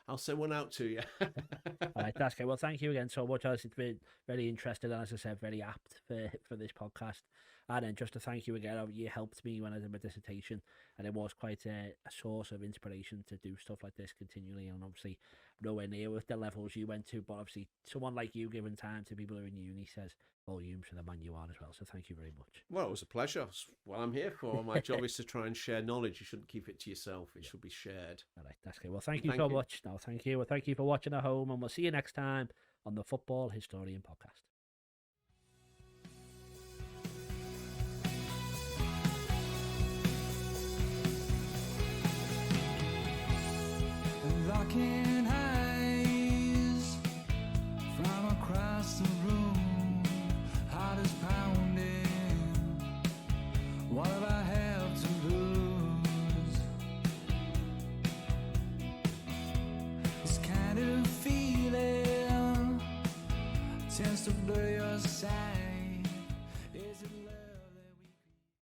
I'll send one out to you. All right, that's great. Well, thank you again so much. It's been very interesting and, as I said, very apt for this podcast. And then just to thank you again, you helped me when I did my dissertation, and it was quite a source of inspiration to do stuff like this continually. And obviously nowhere near with the levels you went to, but obviously someone like you giving time to people who are in uni says volumes for the man you are as well. So thank you very much. Well, it was a pleasure. It's what I'm here for. My job is to try and share knowledge. You shouldn't keep it to yourself. It should be shared. All right, that's good. Well, thank you so much. No, thank you. Well, thank you for watching at home, and we'll see you next time on the Football Historian Podcast. Locking eyes from across the room, heart is pounding. What have I have to lose? This kind of feeling tends to blur your sight.